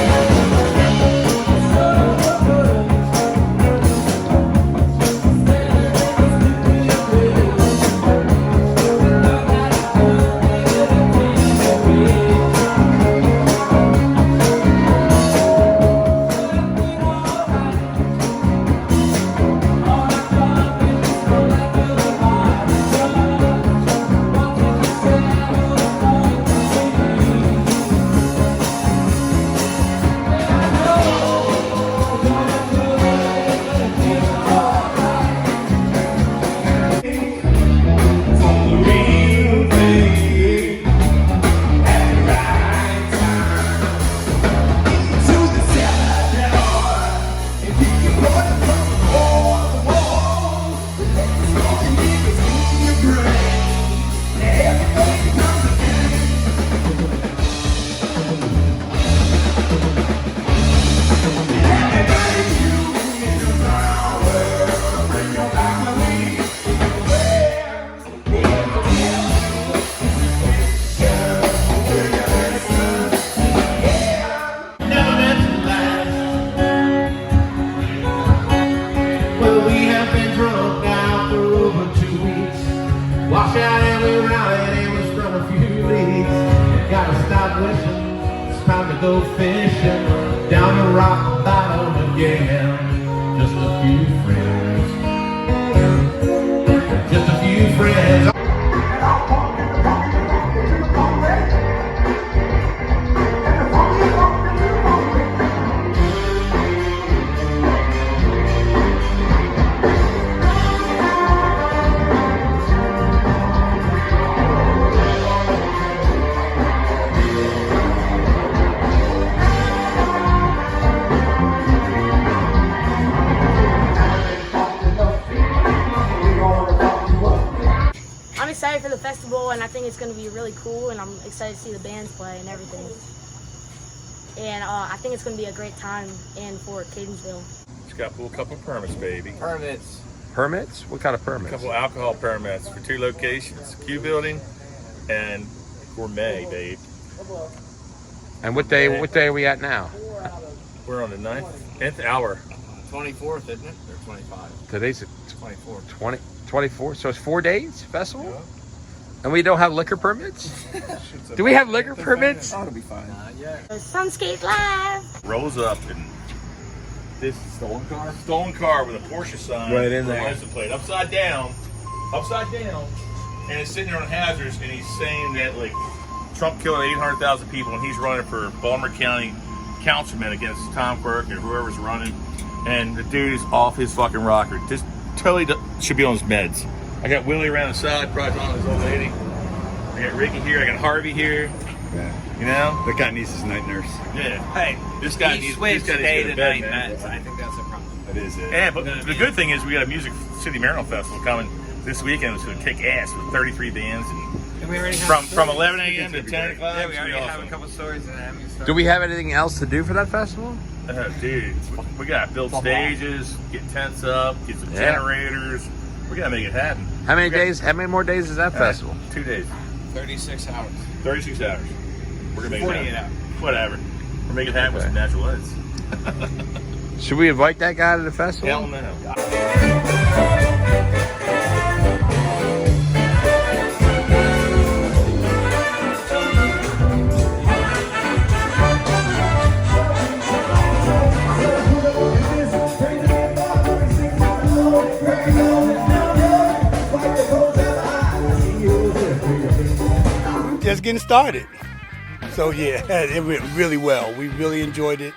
Go fishing down the rock bottom again. Just a few friends. Just a few friends. Excited for the festival, and I think it's going to be really cool, and I'm excited to see the bands play and everything. And I think it's going to be a great time in Fort Catonsville. Just got to pull a couple of permits, baby. Permits. Permits? What kind of permits? A couple of alcohol permits for 2 locations, Q Building and Gourmet, babe. And what day are we at now? We're on the 9th hour. 24th, isn't it? Or 25? Today's 24. 24, so it's 4 days festival? Yeah. And we don't have liquor permits? Do we have liquor permits? That'll be fine. Sunscape Live. Rolls up and this stolen car with a Porsche sign. Right in there. License plate upside down, and it's sitting there on hazards, and he's saying that like Trump killed 800,000 people, and he's running for Baltimore County councilman against Tom Quirk or whoever's running, and the dude is off his fucking rocker. Just totally should be on his meds. I got Willie around the side, probably on his old lady. I got Ricky here. I got Harvey here. Yeah. You know, that guy needs his night nurse. Yeah. Hey, this guy he needs switched to day go to bed, night man. meds. I think that's a problem. That is it. Yeah, but the good thing is we got a Music City Maryland Festival coming this weekend. It's going to kick ass with 33 bands and we already have from 11 a.m. to 10 o'clock. Yeah, we already have a couple stories and having stuff. Do we have anything else to do for that festival? Dude, we got to build stages, get tents up, get some generators. We got to make it happen. How many days? How many more days is that festival? 2 days. 36 hours. 36 hours. We're going to make 48 it happen. hours. Whatever. We're making it happen with some natural lights. Should we invite that guy to the festival? Hell no. Just getting started. So yeah, it went really well. We really enjoyed it,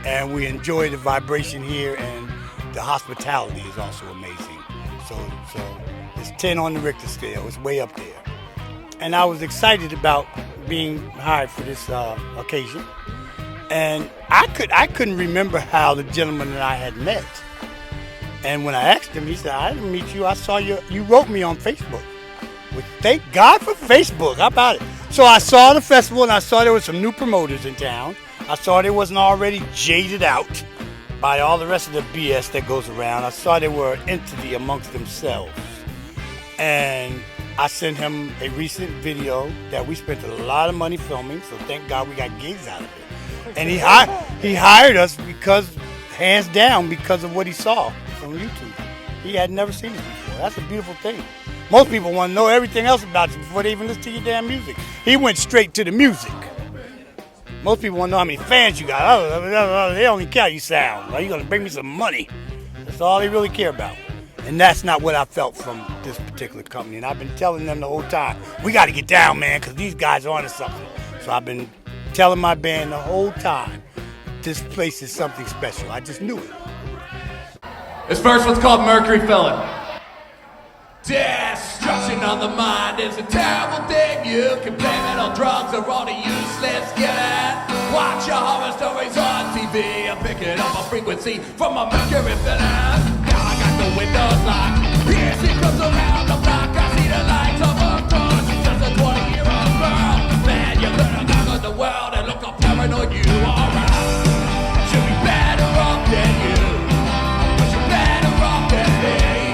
and we enjoyed the vibration here, and the hospitality is also amazing. So it's 10 on the Richter scale. It's way up there. And I was excited about being hired for this occasion. And I couldn't remember how the gentleman and I had met. And when I asked him, he said, "I didn't meet you. I saw you wrote me on Facebook." Well, thank God for Facebook. How about it? So I saw the festival, and I saw there were some new promoters in town. I saw they wasn't already jaded out by all the rest of the BS that goes around. I saw they were an entity amongst themselves. And I sent him a recent video that we spent a lot of money filming, so thank God we got gigs out of it. And he hired us because, hands down, because of what he saw from YouTube. He had never seen it before. That's a beautiful thing. Most people want to know everything else about you before they even listen to your damn music. He went straight to the music. Most people want to know how many fans you got. Oh, they only care how you sound. Are you going to bring me some money? That's all they really care about. And that's not what I felt from this particular company. And I've been telling them the whole time, we got to get down, man, because these guys are onto something. So I've been telling my band the whole time, this place is something special. I just knew it. This first one's called Mercury Filling. Destruction on the mind is a terrible thing. You can blame it on drugs or all the useless killing. Watch your horror stories on TV. I'm picking up a frequency from a mercury filling. Now I got the windows locked. Here she comes around the block. I see the lights of her throat. She's just a 20-year-old girl. Man, you could have conquered the world and look how paranoid you are. Should be better off than you. But you're better off than me.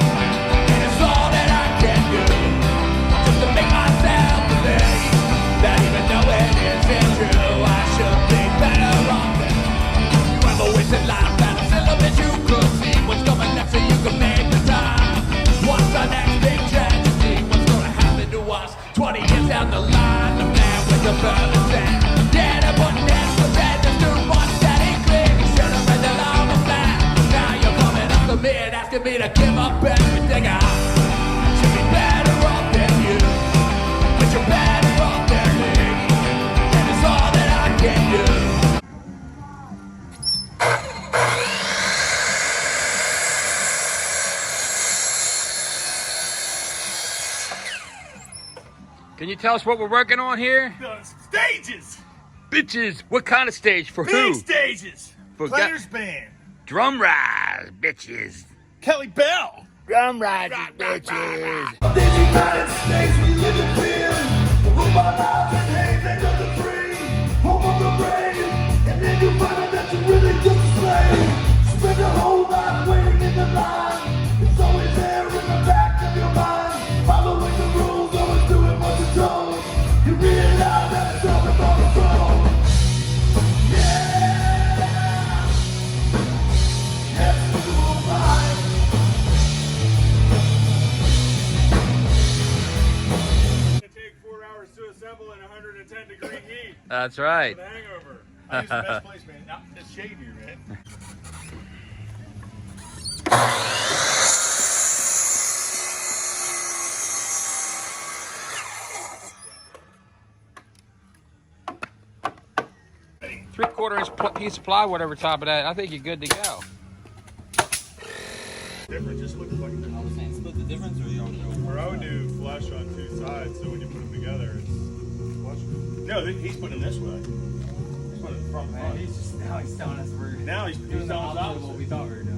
That even though it isn't true, I should be better off than you. Ever wasted life and a syllabus you could see what's coming next so you can make the time. What's the next big tragedy? What's gonna happen to us 20 years down the line? The man with the burning sand, dead and put next to bed. There's too much that ain't clear. You should have read the line of that. Now you're coming up to me and asking me to give up everything I should be better off than you. But you're better off than me, and it's all that I can do. Can you tell us what we're working on here? Stages! Bitches! What kind of stage? For Big who? stages! For Players Band! Drum rise, bitches! Kelly Bell! Drum rise, bitches! United States, we live in fear. Rule by laws and hate, they know the free. Home of the brave, and then you find out that you're really just a slave. Spend your whole life waiting in the line. It's always there in the back of your mind. Following the rules, always doing what you're told. You realize that it's all about control. Yeah, yes, the rule line. That's right. The hangover. I think it's the best place, man. Now, it's shade here, man. 3/4 inch piece of plywood over top of that. I think you're good to go. Different, just looks like I was saying, split the difference, or you already go? Or I would do flush on two sides, so when you put them together, it's flush. No, he's putting them this way. He's putting it front. Man, now he's telling us we're Now he's doing the telling us opposite of what we thought we were doing.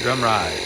Drum ride.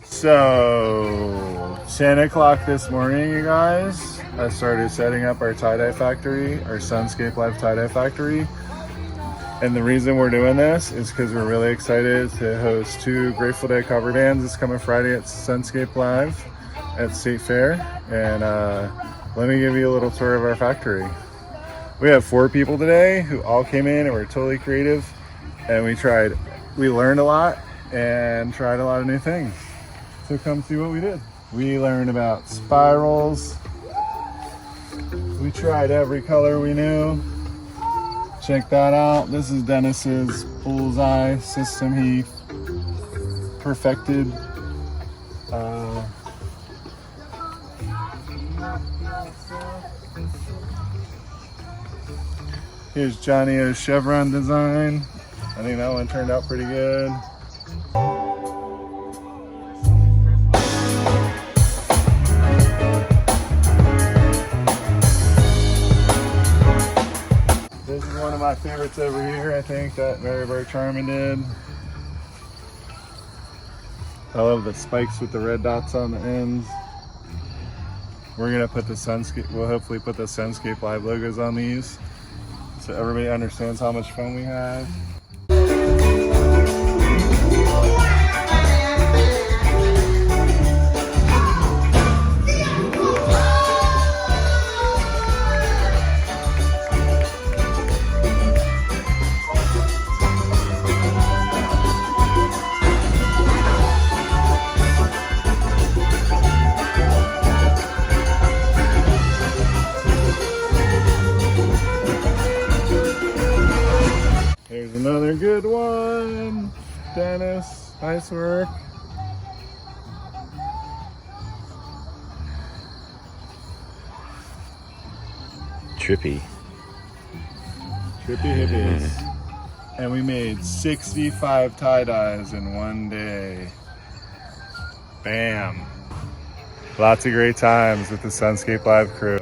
So, 10 o'clock this morning, you guys, I started setting up our tie-dye factory, our Sunscape Live tie-dye factory. And the reason we're doing this is because we're really excited to host 2 Grateful Dead cover bands this coming Friday at Sunscape Live at State Fair. And let me give you a little tour of our factory. We have 4 people today who all came in and were totally creative. And we learned a lot and tried a lot of new things. So come see what we did. We learned about spirals. We tried every color we knew. Check that out. This is Dennis's bullseye system he perfected. Here's Johnny O's chevron design. I think that one turned out pretty good. This is one of my favorites over here, I think, that Mary Bart Charman did. I love the spikes with the red dots on the ends. We're gonna put the Sunscape, we'll hopefully put the Sunscape Live logos on these so everybody understands how much fun we have. Here's another good one. Dennis, nice work. Trippy. Trippy hippies. And we made 65 tie-dyes in one day. Bam. Lots of great times with the Sunscape Live crew.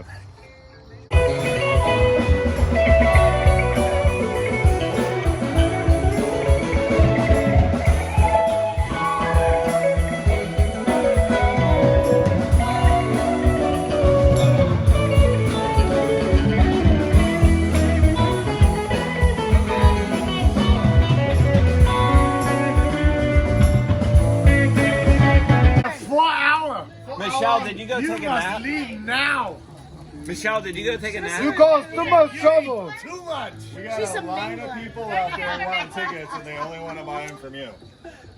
Michelle, did you go take a nap? Leave now. Michelle, did you go take a nap? You caused too much trouble. Too much. We got a line of people out there wanting tickets, and they only want to buy them from you.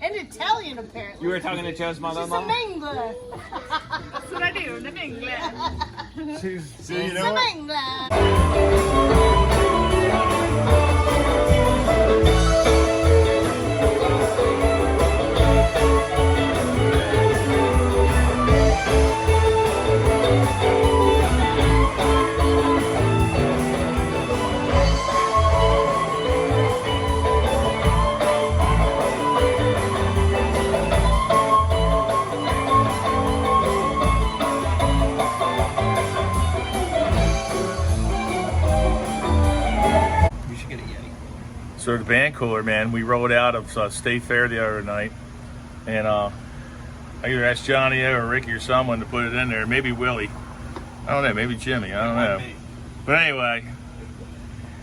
And Italian, apparently. You were talking to Joe's mother-in-law? She's some English. That's what I do, in English. She's some English. So the band cooler, man, we rolled out of State Fair the other night, and I either asked Johnny or Ricky or someone to put it in there, maybe Willie. I don't know, maybe Jimmy, I don't know. But anyway,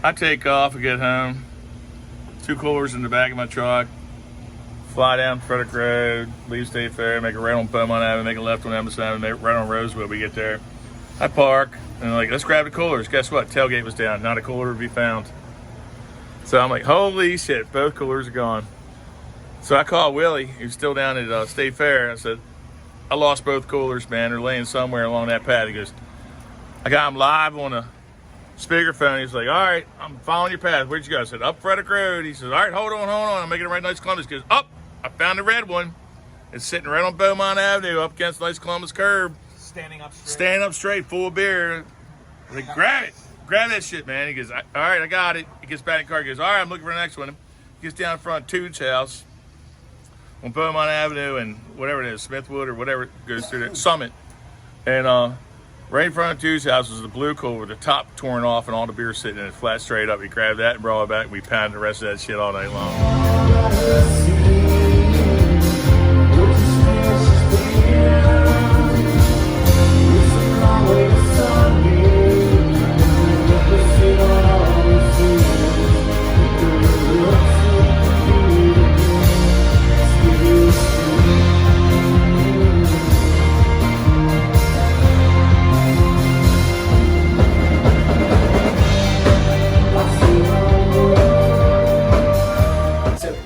I take off, I get home, 2 coolers in the back of my truck, fly down Frederick Road, leave State Fair, make a right on Beaumont Avenue, make a left on Emerson Avenue, make right on Rosewood. We get there, I park, and like, let's grab the coolers. Guess what? Tailgate was down, not a cooler to be found. So I'm like, holy shit, both coolers are gone. So I called Willie, who's still down at State Fair. I said, I lost both coolers, man. They're laying somewhere along that path. He goes, I got them live on a speakerphone. He's like, all right, I'm following your path. Where'd you go? I said, up Frederick Road. He says, all right, hold on. I'm making it right nice Columbus. He goes, up, I found the red one. It's sitting right on Beaumont Avenue up against nice Columbus curb. Standing up straight. Standing up straight, full of beer. I was like, grab it. Grab that shit, man. He goes, all right, I got it. He gets back in the car. He goes, all right, I'm looking for the next one. He gets down in front of Tude's house on Beaumont Avenue and whatever it is, Smithwood or whatever it goes through there, Summit. And right in front of Tude's house was the blue cooler with the top torn off and all the beer sitting in it flat straight up. He grabbed that and brought it back, and we pounded the rest of that shit all night long.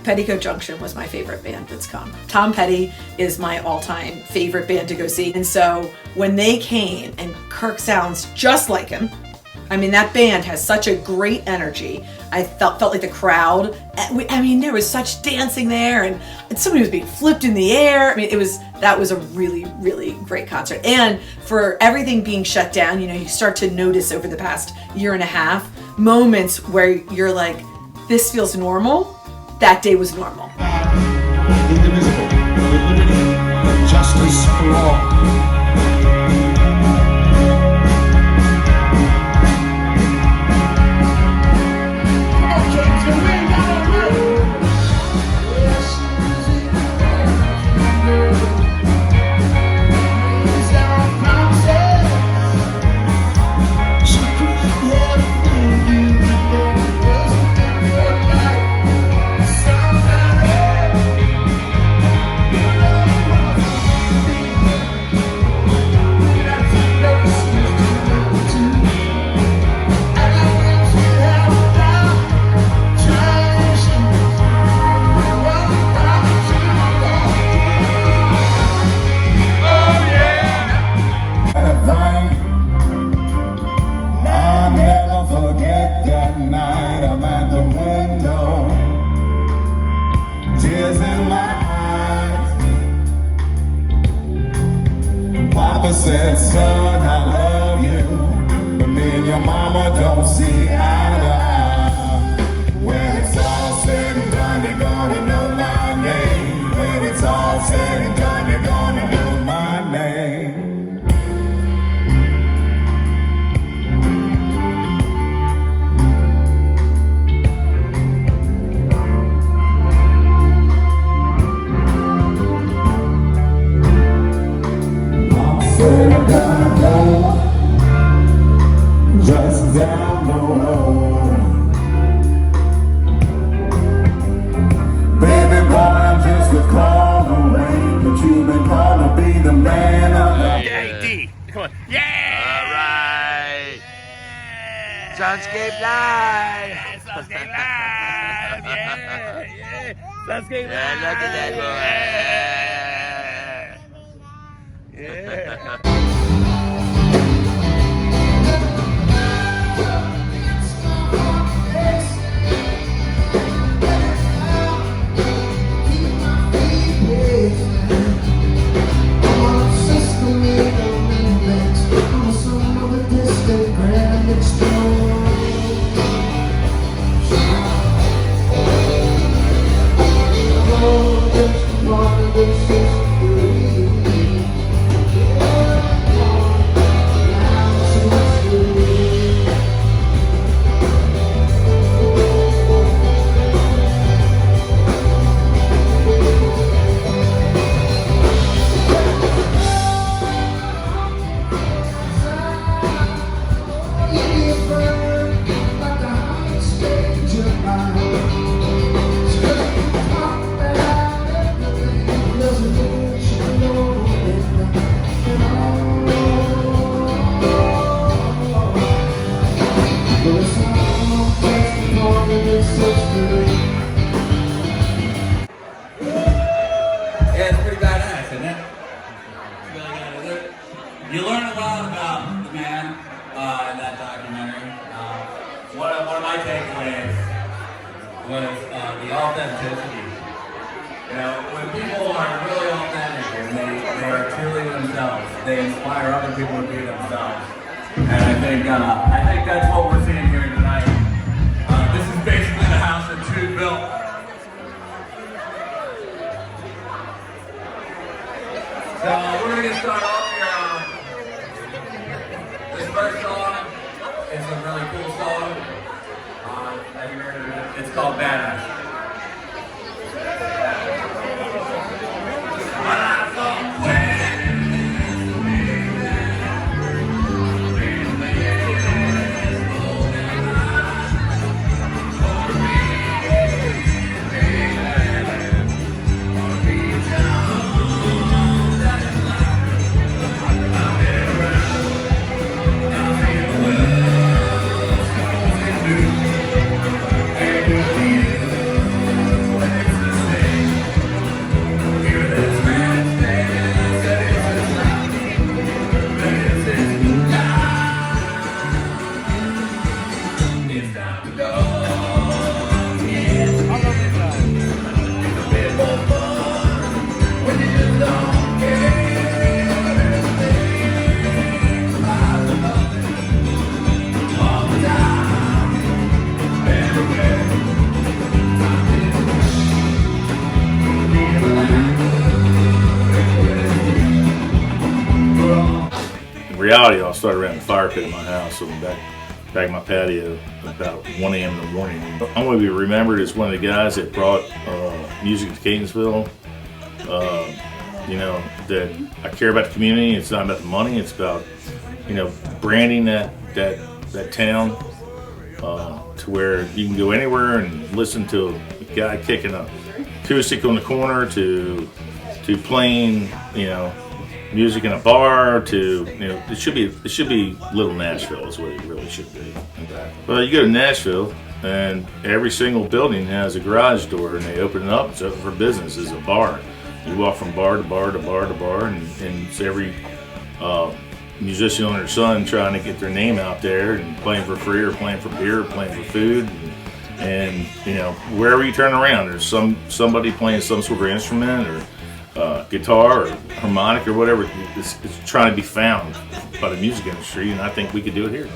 Petticoat Junction was my favorite band that's come. Tom Petty is my all-time favorite band to go see. And so when they came, and Kirk sounds just like him, I mean, that band has such a great energy. I felt like the crowd, I mean, there was such dancing there, and somebody was being flipped in the air. I mean, that was a really, really great concert. And for everything being shut down, you start to notice over the past year and a half, moments where you're like, this feels normal. That day was normal. Indivisible, with liberty, justice for all. Said, son, I love you, but me and your mama don't see eye to eye. When it's all said and done, you're gonna know my name. When it's all said and done, you're gonna know my name. Just down the road. Sunscape Live! Sunscape Live! Yeah, yeah. Sunscape Live! Yeah, look at that boy! Yeah. Yeah, it's pretty badass, isn't it? It's really good. You learn a lot about the man in that documentary. One of my takeaways was the authenticity. You know, when people are really authentic and they are truly themselves, they inspire other people to be themselves. And I think that's what we're seeing here tonight. This is basically the house that Jude built. So we're going to get started off here. This first song is a really cool song. Have you heard of it? It's called Badass. In reality, I started around the fire pit in my house, so back in my patio about 1 a.m. in the morning. I'm going to be remembered as one of the guys that brought music to Catonsville. You know, that I care about the community. It's not about the money. It's about, you know, branding that town to where you can go anywhere and listen to a guy kicking a acoustic on the corner to playing, you know, music in a bar to, you know, it should be Little Nashville is what it really should be. Well, you go to Nashville and every single building has a garage door and they open it up. It's open for business. It's a bar. You walk from bar to bar to bar to bar, and it's every musician and their son trying to get their name out there and playing for free or playing for beer or playing for food. And you know, wherever you turn around, there's somebody playing some sort of instrument or guitar or harmonic or whatever. It's trying to be found by the music industry, and I think we could do it here.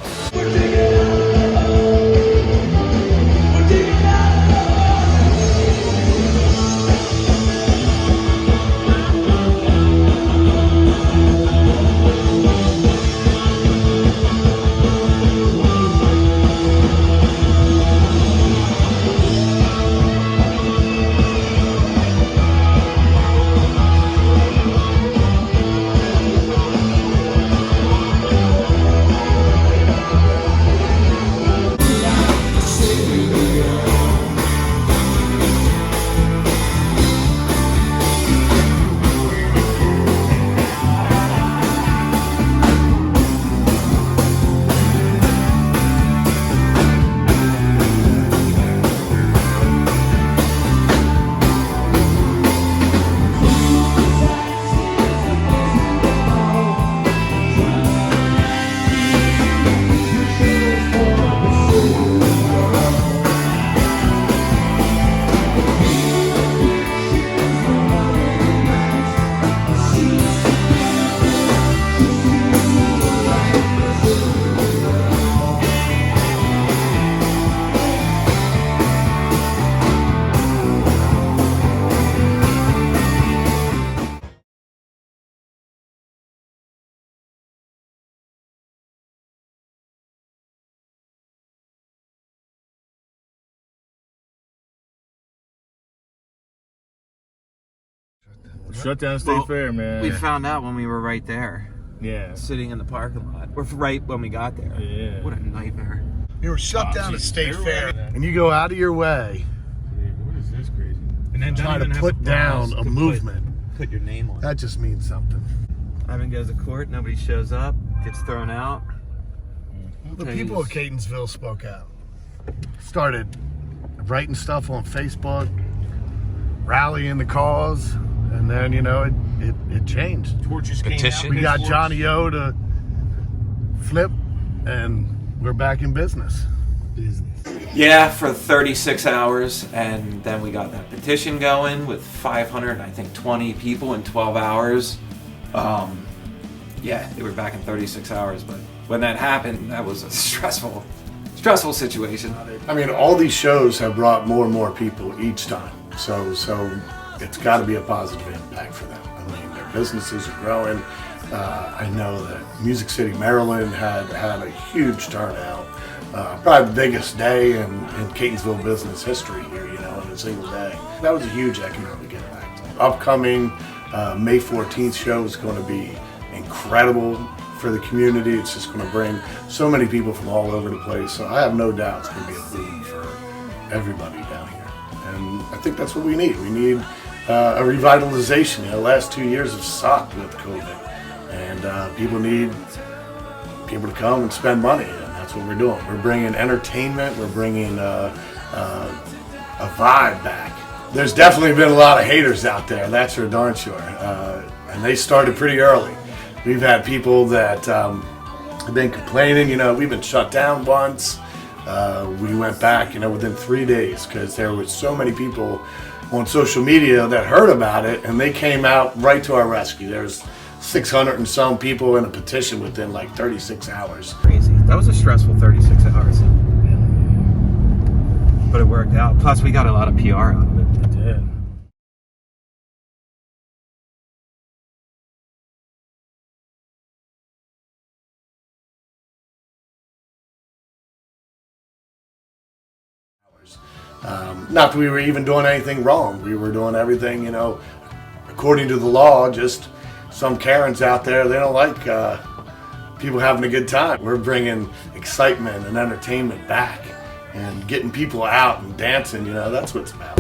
Shut down State Fair, man. We found out when we were right there. Yeah. Sitting in the parking lot. Or right when we got there. Yeah. What a nightmare. You were shut down at State Fair, and you go out of your way What is this crazy? And then try to put down a movement. Put your name on it. That just means something. Ivan goes to court, nobody shows up, gets thrown out. The people of Catonsville spoke out. Started writing stuff on Facebook, rallying the cause, and then, you know, it changed. Torches came out. We got Johnny O to flip, and we're back in business. Yeah, for 36 hours, and then we got that petition going with 520 people in 12 hours. Yeah, they were back in 36 hours, but when that happened, that was a stressful situation. I mean, all these shows have brought more and more people each time, so it's got to be a positive impact for them. I mean, their businesses are growing. I know that Music City, Maryland had a huge turnout. Probably the biggest day in Catonsville business history here, you know, in a single day. That was a huge economic impact. Upcoming May 14th show is going to be incredible for the community. It's just going to bring so many people from all over the place. So I have no doubt it's going to be a boom for everybody down here. And I think that's what we need. We need a revitalization. You know, the last 2 years have sucked with COVID. And people need people to come and spend money. That's what we're doing. We're bringing entertainment. We're bringing a vibe back. There's definitely been a lot of haters out there. That's for darn sure. And they started pretty early. We've had people that have been complaining. You know, we've been shut down once. We went back, you know, within 3 days because there was so many people on social media that heard about it, and they came out right to our rescue. There's 600 and some people in a petition within like 36 hours. Crazy. That was a stressful 36 hours. But it worked out. Plus, we got a lot of PR out of it. It did. Not that we were even doing anything wrong. We were doing everything, you know, according to the law. Just some Karens out there, they don't like people having a good time. We're bringing excitement and entertainment back and getting people out and dancing, you know, that's what it's about.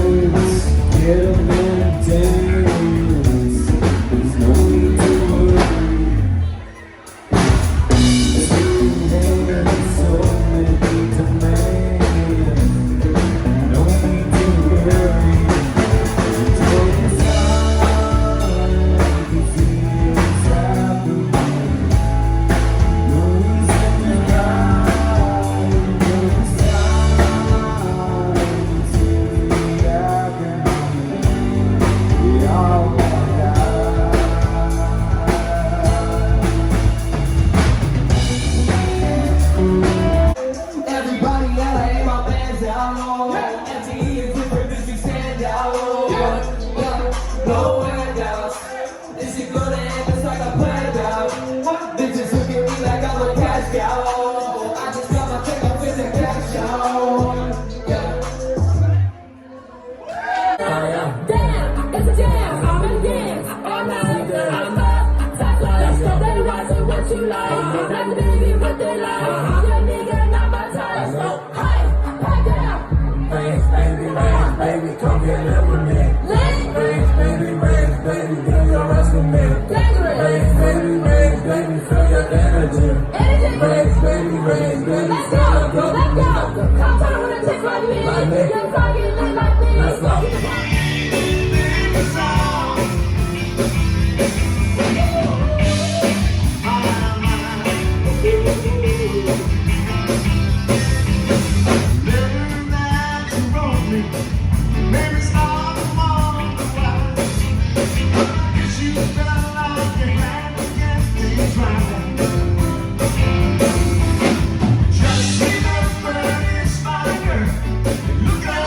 Look at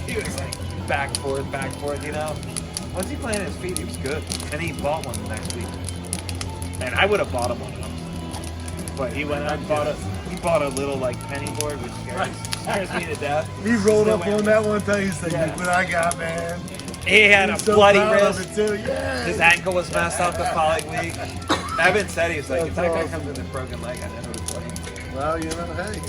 He was like back and forth, you know. Once he planted his feet, he was good. And he bought one the next week. And I would have bought him one of them. But he went out and bought a little like penny board, which scares me to death. He rolled up on that one time. He's like, look what I got, man. He had He's a so bloody proud of wrist. it, too. Yeah. His ankle was messed up the following week. Evan said he was like, if that guy comes with a broken leg, I never would play. Well, you know, hey.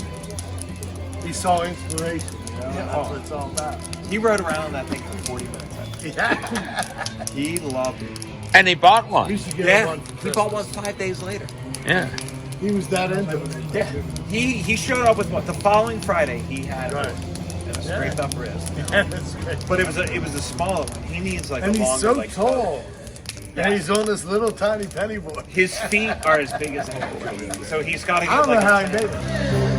He saw inspiration, you know? That's what it's all about. He rode around on that thing for 40 minutes. Yeah. He loved it. And he bought one. He should get Yeah, one for he bought one 5 days later. Yeah. He was that into it. Yeah. He showed up with what? The following Friday, he had a scraped up wrist. Yeah, that's great. But it was a smaller one. He needs like And a he's longer so like tall. And he's on this little tiny penny board. His feet are as big as him. So he's got to get I don't like know how a he made it.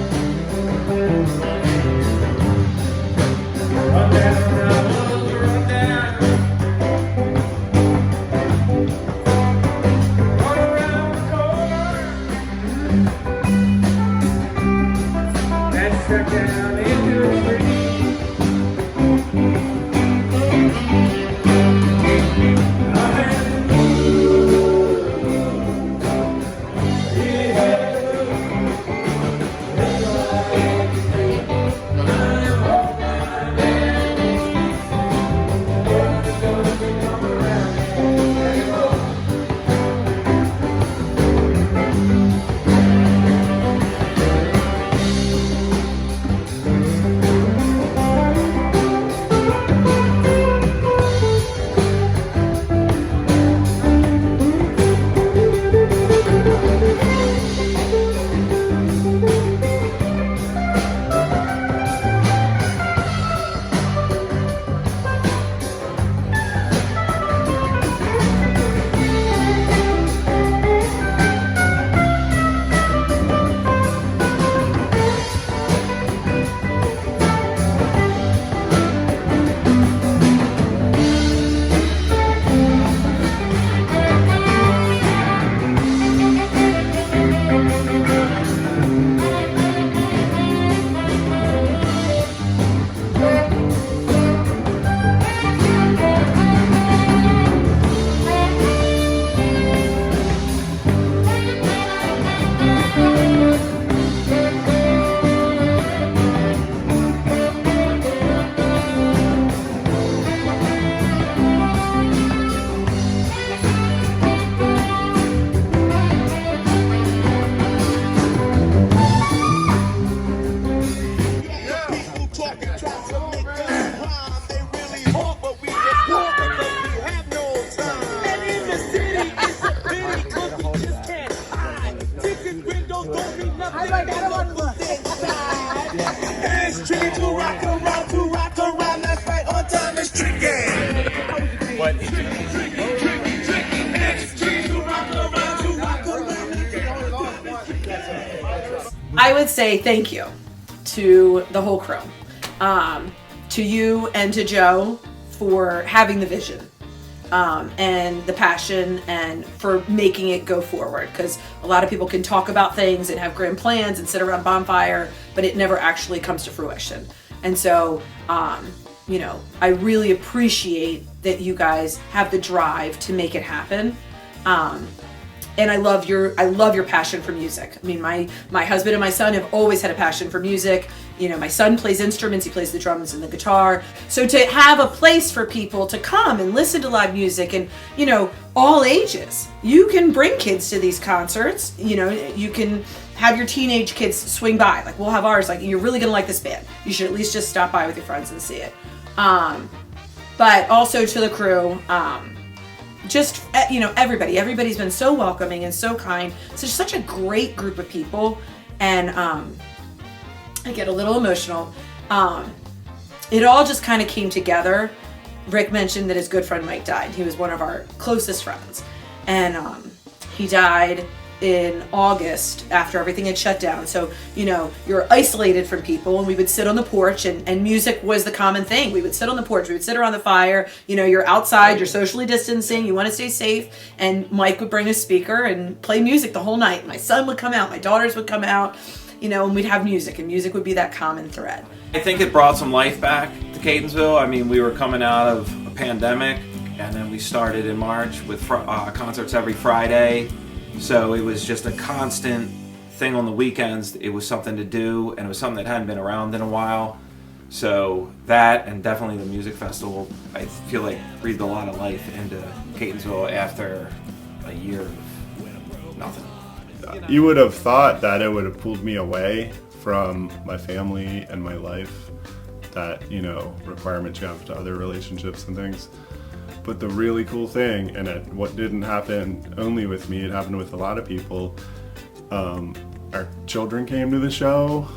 I would say thank you to the whole crew, to you and to Joe for having the vision and the passion and for making it go forward, because a lot of people can talk about things and have grand plans and sit around a bonfire, but it never actually comes to fruition. And so, you know, I really appreciate that you guys have the drive to make it happen. And I love your passion for music. I mean, my husband and my son have always had a passion for music. You know, my son plays instruments, he plays the drums and the guitar. So to have a place for people to come and listen to live music and, you know, all ages. You can bring kids to these concerts, you know, you can have your teenage kids swing by. Like, we'll have ours, like, you're really gonna like this band. You should at least just stop by with your friends and see it. But also to the crew, just, you know, everybody's been so welcoming and so kind. It's just such a great group of people. And I get a little emotional. It all just kind of came together. Rick mentioned that his good friend Mike died. He was one of our closest friends. And he died in August after everything had shut down. So, you know, you're isolated from people, and we would sit on the porch, and music was the common thing. We would sit on the porch, we would sit around the fire, you know, you're outside, you're socially distancing, you want to stay safe, and Mike would bring a speaker and play music the whole night. My son would come out, my daughters would come out, you know, and we'd have music, and music would be that common thread. I think it brought some life back to Catonsville. I mean, we were coming out of a pandemic, and then we started in March with concerts every Friday. So it was just a constant thing on the weekends. It was something to do, and it was something that hadn't been around in a while. So that, and definitely the music festival, I feel like breathed a lot of life into Catonsville after a year of nothing. You would have thought that it would have pulled me away from my family and my life, that, you know, requirements you have to other relationships and things. But the really cool thing, and what didn't happen only with me, it happened with a lot of people, our children came to the show.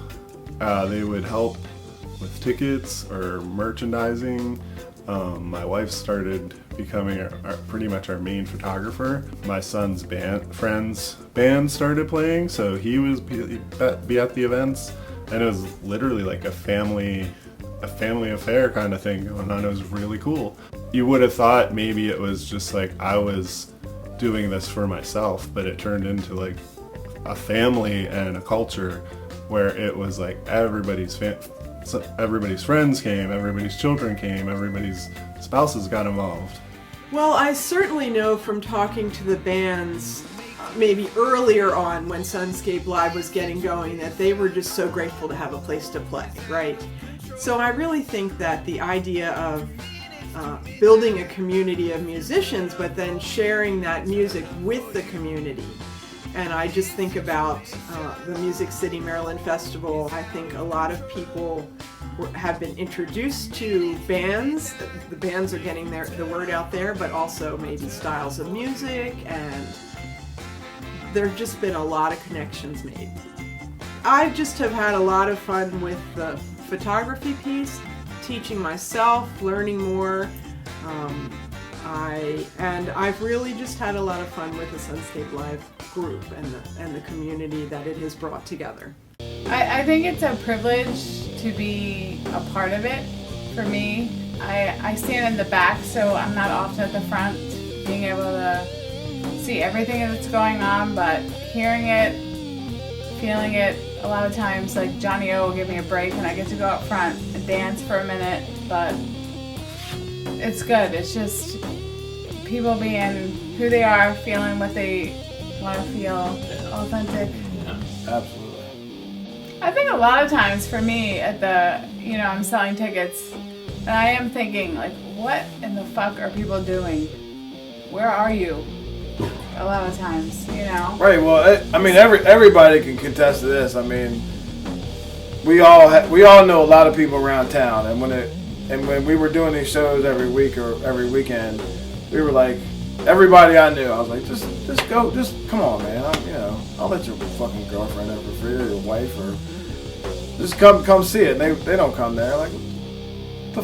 They would help with tickets or merchandising. My wife started becoming pretty much our main photographer. My son's friend's band started playing, so he was be at the events, and it was literally like a family affair kind of thing going on. It was really cool. You would have thought maybe it was just like I was doing this for myself, but it turned into like a family and a culture where it was like everybody's friends came, everybody's children came, everybody's spouses got involved. Well, I certainly know from talking to the bands maybe earlier on when Sunscape Live was getting going that they were just so grateful to have a place to play, right? So I really think that the idea of building a community of musicians, but then sharing that music with the community. And I just think about the Music City Maryland Festival. I think a lot of people have been introduced to bands. The bands are getting the word out there, but also maybe styles of music, and there's just been a lot of connections made. I just have had a lot of fun with the photography piece, teaching myself, learning more. I've really just had a lot of fun with the Sunscape Live group and the community that it has brought together. I think it's a privilege to be a part of it. For me, I stand in the back, so I'm not often at the front, being able to see everything that's going on, but hearing it, feeling it, a lot of times, like Johnny O will give me a break and I get to go up front and dance for a minute, but it's good. It's just people being who they are, feeling what they want to feel, authentic. Absolutely. I think a lot of times for me at I'm selling tickets, and I am thinking, like, what in the fuck are people doing? Where are you? A lot of times, you know. Right. Well, I mean, everybody can contest to this. I mean, we all know a lot of people around town, and when we were doing these shows every week or every weekend, we were like, everybody I knew, I was like, just go, just come on, man. I'll let your fucking girlfriend over for you, or your wife, or just come see it. They don't come there. Like,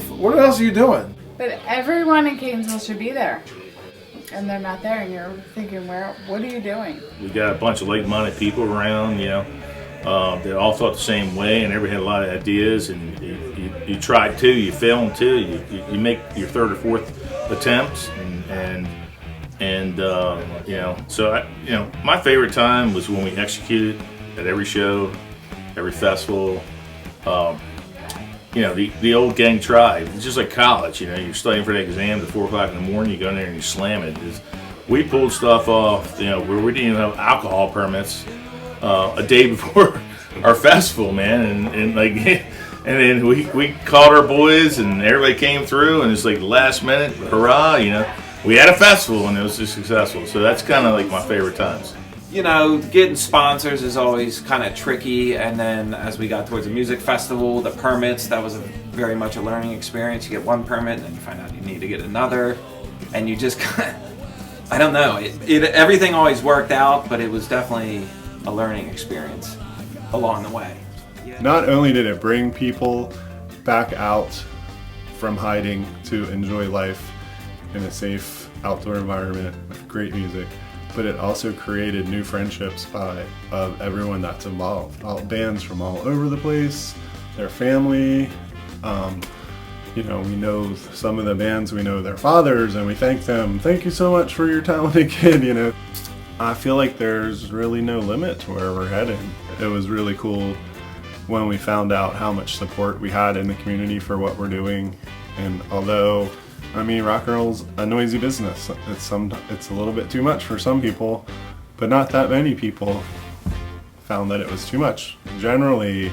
what else are you doing? But everyone in Catonsville should be there. And they're not there, and you're thinking, what are you doing? We got a bunch of like-minded people around, that all thought the same way, and everybody had a lot of ideas, and you tried too, you failed too, you make your third or fourth attempts, so my favorite time was when we executed at every show, every festival. The old gang tribe. It's just like college. You're studying for the exam at 4 o'clock in the morning. You go in there and you slam it. We pulled stuff off, where we didn't even have alcohol permits a day before our festival, man. And then we called our boys, and everybody came through, and it's like last minute, hurrah! We had a festival, and it was just successful. So that's kind of like my favorite times. Getting sponsors is always kind of tricky, and then as we got towards the music festival, the permits, that was very much a learning experience. You get one permit, and then you find out you need to get another, and you just kind of, I don't know, everything always worked out, but it was definitely a learning experience along the way. Not only did it bring people back out from hiding to enjoy life in a safe outdoor environment with great music, but it also created new friendships of everyone that's involved. All bands from all over the place, their family. We know some of the bands, we know their fathers, and we thank them. Thank you so much for your talented kid, I feel like there's really no limit to where we're headed. It was really cool when we found out how much support we had in the community for what we're doing. And although, I mean, rock and roll's a noisy business. It's a little bit too much for some people, but not that many people found that it was too much. Generally,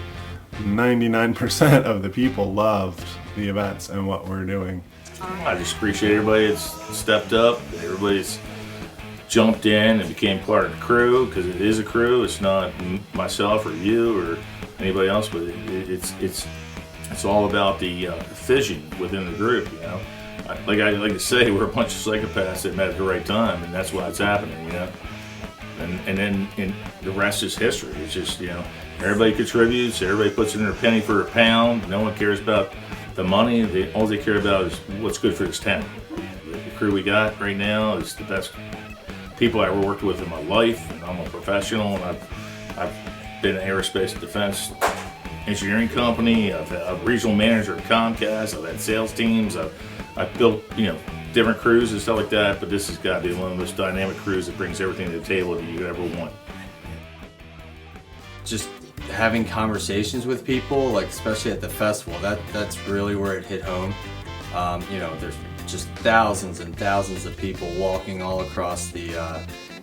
99% of the people loved the events and what we're doing. I just appreciate everybody that's stepped up. Everybody's jumped in and became part of the crew, because it is a crew. It's not myself or you or anybody else, but it's all about the vision within the group. You know, like I like to say, we're a bunch of psychopaths that met at the right time, and that's why it's happening. You know, and then the rest is history. It's just, you know, everybody contributes. Everybody puts in their penny for a pound. No one cares about the money. All they care about is what's good for this town. The crew we got right now is the best people I ever worked with in my life. And I'm a professional, and I've been an aerospace and defense engineering company. I've had a regional manager at Comcast. I've had sales teams. I've built, you know, different crews and stuff like that. But this has got to be one of the most dynamic crews that brings everything to the table that you could ever want. Just having conversations with people, like especially at the festival, that's really where it hit home. You know, there's just thousands and thousands of people walking all across the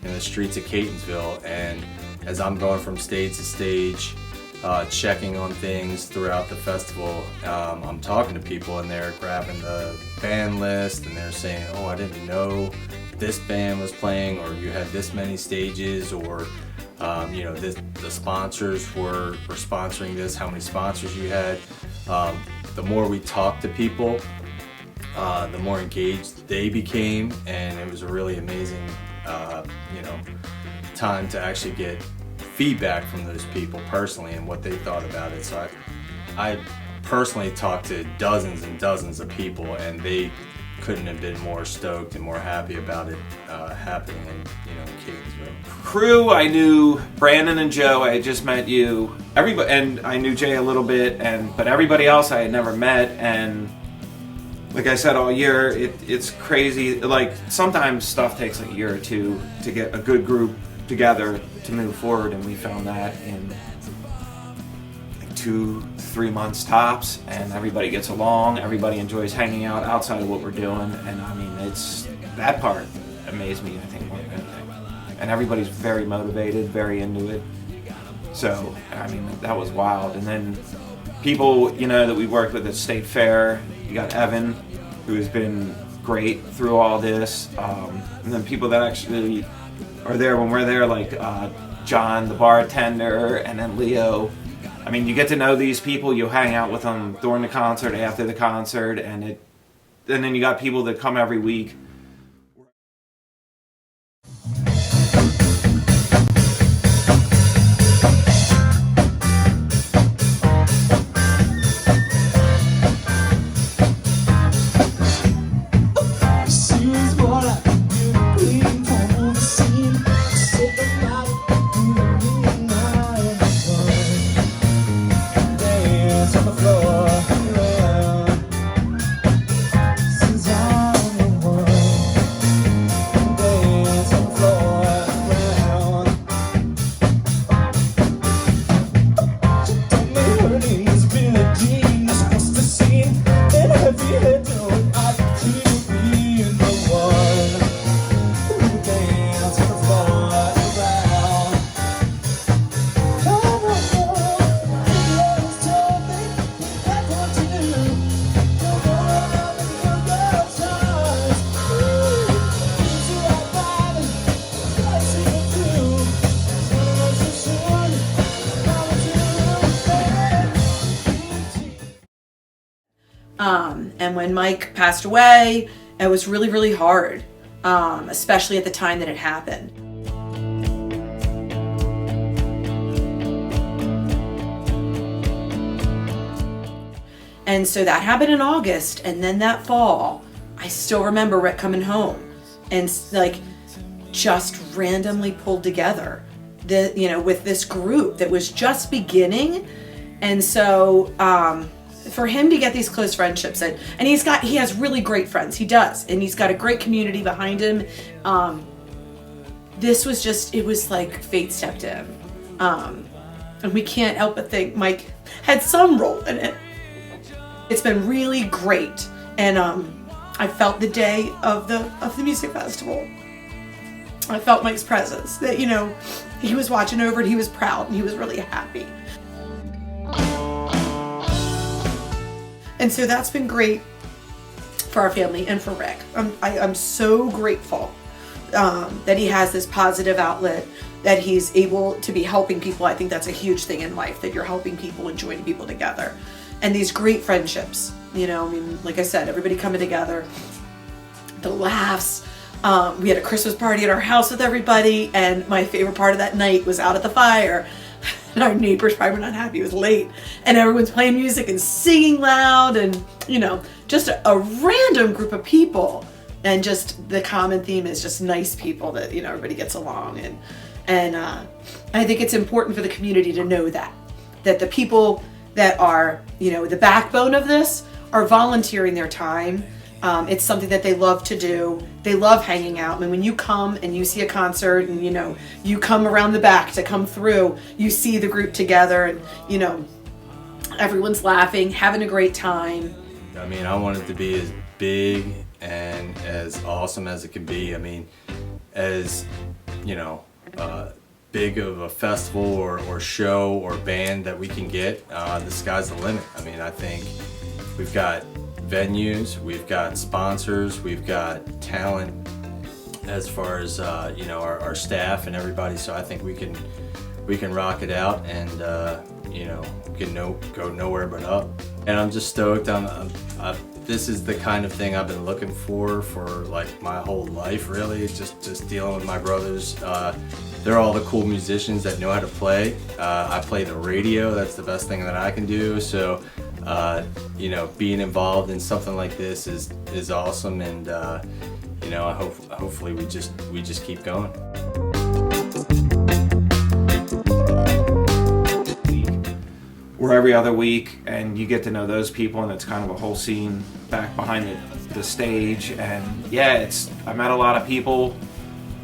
in the streets of Catonsville, and as I'm going from stage to stage, checking on things throughout the festival, I'm talking to people, and they're grabbing the band list and they're saying, oh, I didn't know this band was playing, or you had this many stages, or you know, the sponsors were sponsoring this, how many sponsors you had. The more we talked to people, the more engaged they became, and it was a really amazing, you know, time to actually get feedback from those people personally and what they thought about it. So I personally talked to dozens and dozens of people, and they couldn't have been more stoked and more happy about it happening in, you know, Catonsville. Crew, I knew Brandon and Joe. I had just met you. Everybody, and I knew Jay a little bit, but everybody else I had never met. And like I said all year, it's crazy. Like sometimes stuff takes like a year or two to get a good group together to move forward, and we found that in like 2-3 months tops, and everybody gets along, everybody enjoys hanging out outside of what we're doing, and I mean, it's that part amazed me, I think, more than anything. And everybody's very motivated, very into it. So, I mean, that was wild. And then people, you know, that we worked with at State Fair, you got Evan, who has been great through all this, and then people that actually are there when we're there, like John, the bartender, and then Leo. I mean, you get to know these people, you hang out with them during the concert, after the concert, and then you got people that come every week. And when Mike passed away, it was really, really hard, especially at the time that it happened. And so that happened in August, and then that fall, I still remember Rick coming home and like just randomly pulled together with this group that was just beginning. And so for him to get these close friendships, and he has really great friends, he does, and he's got a great community behind him, this was just, it was like fate stepped in. And we can't help but think Mike had some role in it. It's been really great. And I felt the day of the music festival, I felt Mike's presence, that, you know, he was watching over it, he was proud, and he was really happy. And so that's been great for our family and for Rick. I'm so grateful that he has this positive outlet, that he's able to be helping people. I think that's a huge thing in life, that you're helping people and joining people together. And these great friendships, you know, I mean, like I said, everybody coming together, the laughs. We had a Christmas party at our house with everybody, and my favorite part of that night was out at the fire. And our neighbors probably were not happy, it was late. And everyone's playing music and singing loud, and, you know, just a random group of people. And just the common theme is just nice people that, you know, everybody gets along. And I think it's important for the community to know that the people that are, you know, the backbone of this are volunteering their time. It's something that they love to do. They love hanging out. I mean, when you come and you see a concert and, you know, you come around the back to come through, you see the group together and, you know, everyone's laughing, having a great time. I mean, I want it to be as big and as awesome as it can be. I mean, as, you know, big of a festival or show or band that we can get, the sky's the limit. I mean, I think we've got venues, we've got sponsors, we've got talent as far as you know, our staff and everybody. So I think we can rock it out, and you know, can go nowhere but up. And I'm just stoked. This is the kind of thing I've been looking for like my whole life, really. Just dealing with my brothers. They're all the cool musicians that know how to play. I play the radio. That's the best thing that I can do. So, you know, being involved in something like this is awesome, and you know, hopefully we just keep going. We're every other week, and you get to know those people, and it's kind of a whole scene back behind the stage. And yeah, I met a lot of people,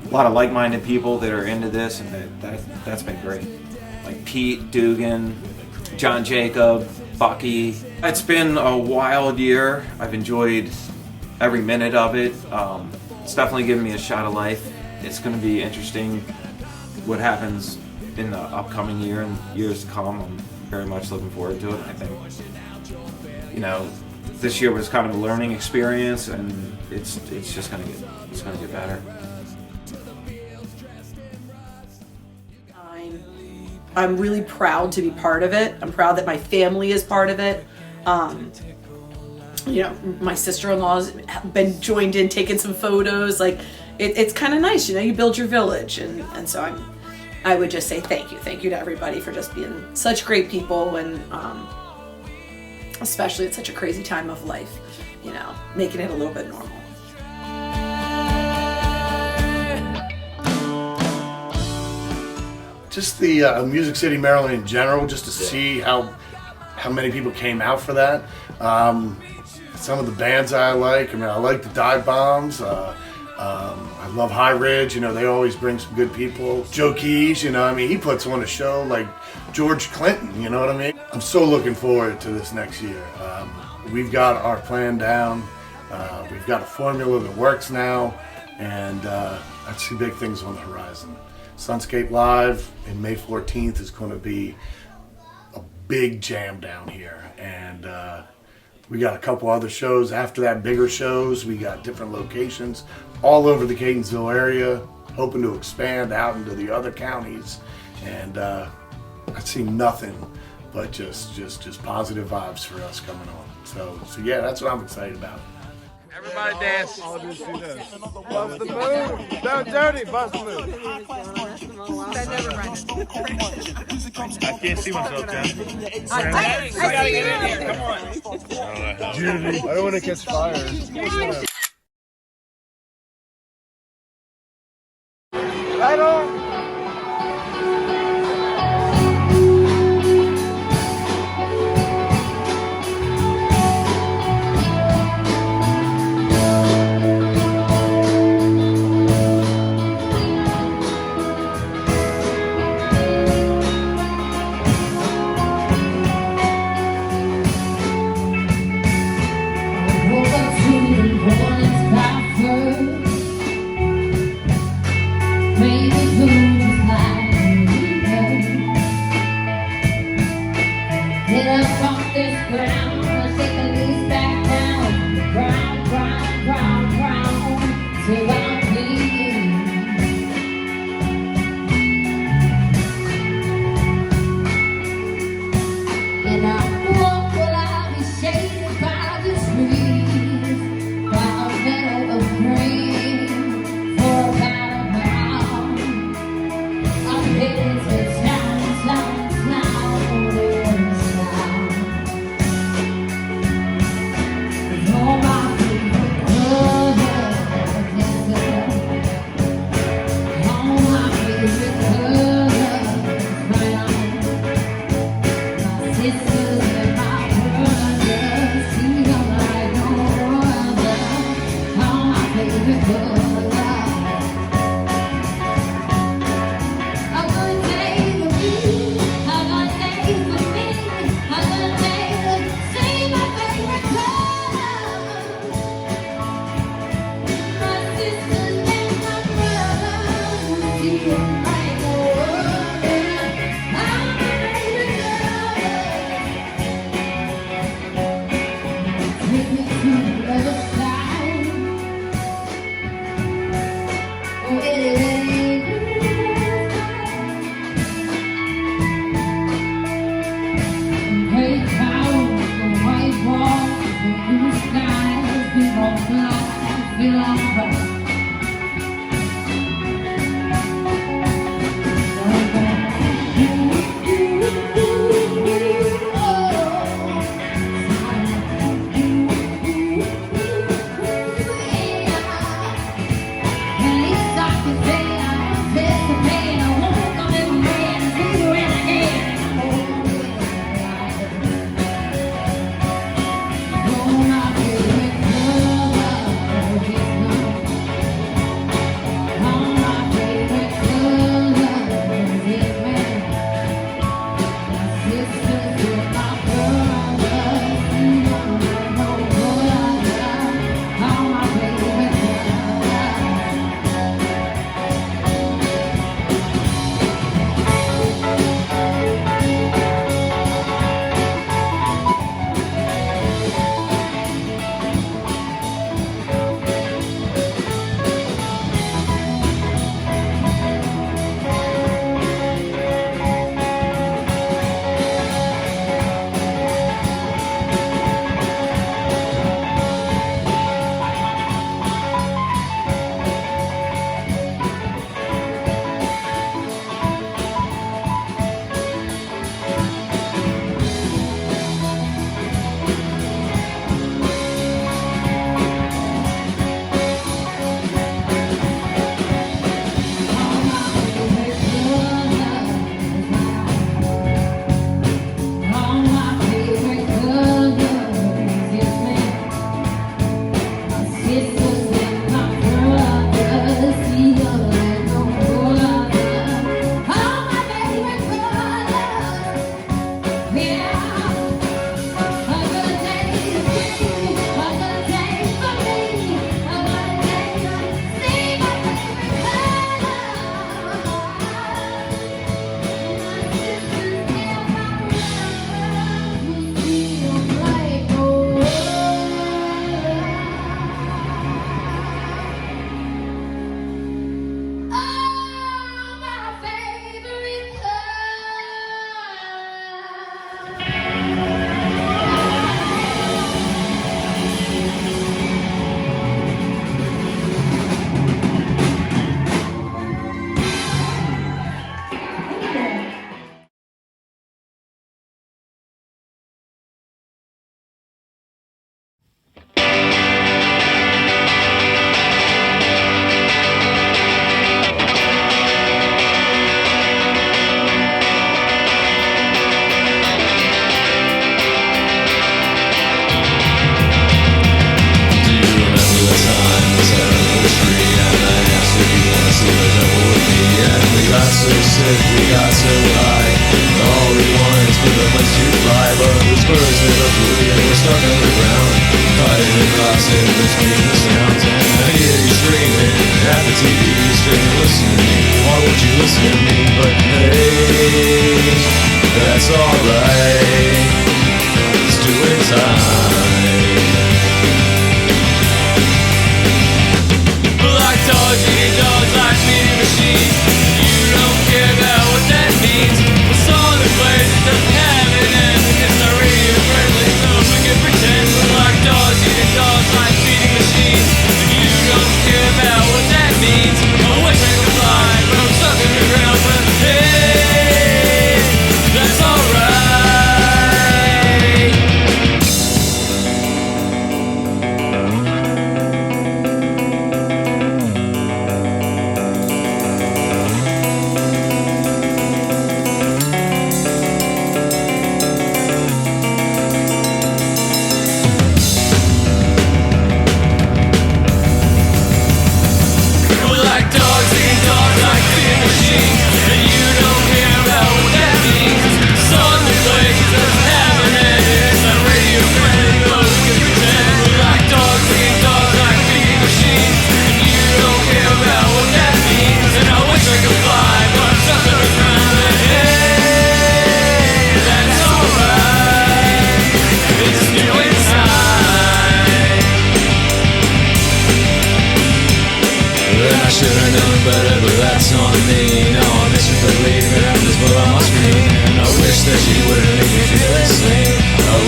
a lot of like-minded people that are into this, and that's been great. Like Pete Dugan, John Jacob, Bucky. It's been a wild year. I've enjoyed every minute of it. It's definitely given me a shot of life. It's going to be interesting what happens in the upcoming year and years to come. I'm very much looking forward to it. I think, you know, this year was kind of a learning experience, and it's just going to get better. I'm really proud to be part of it. I'm proud that my family is part of it. You know, my sister-in-law's been joined in, taking some photos. Like, it's kind of nice, you know, you build your village. And so I would just say thank you to everybody for just being such great people, and especially at such a crazy time of life, you know, making it a little bit normal. Just the Music City, Maryland in general, just to see how many people came out for that. Some of the bands I like, I mean, I like the Dive Bombs. I love High Ridge, you know, they always bring some good people. Joe Keys, you know, I mean, he puts on a show like George Clinton, you know what I mean? I'm so looking forward to this next year. We've got our plan down. We've got a formula that works now, and I see big things on the horizon. Sunscape Live in May 14th is going to be a big jam down here, and we got a couple other shows after that, bigger shows. We got different locations all over the Catonsville area, hoping to expand out into the other counties, and I see nothing but just positive vibes for us coming on. So yeah, that's what I'm excited about. Everybody dance. I'll just do this. Bust the move. Down dirty, bust the move. I can't see myself, Jen. I gotta get in here. Come on. Judy, I don't want to catch fire. Right on.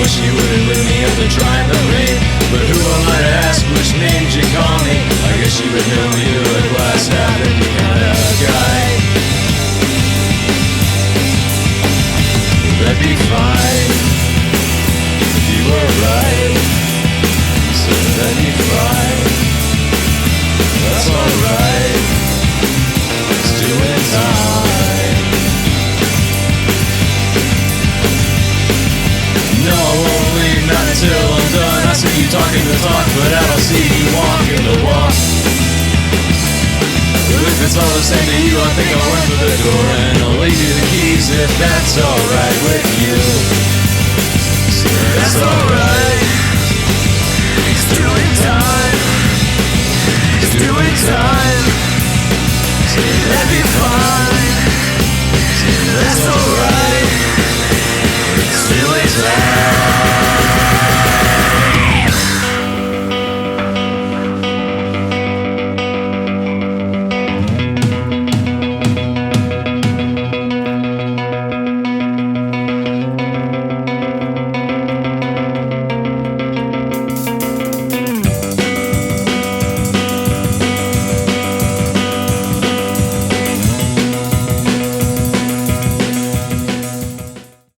wish you wouldn't leave me up to dry in the rain. But who am I to ask? which names you call me. I guess you would know me, you're a glass half empty kind of guy. That'd be fine if you were right. So that'd be fine. That's alright. It's doing time. No, I won't leave, not until I'm done. I see you talking the talk, but I don't see you walking the walk. If it's all the same to you, I think I'll run for the door and I'll leave you the keys if that's alright with you. Sure, that's alright. It's doing time. It's doing time. That'd be fine. That's alright.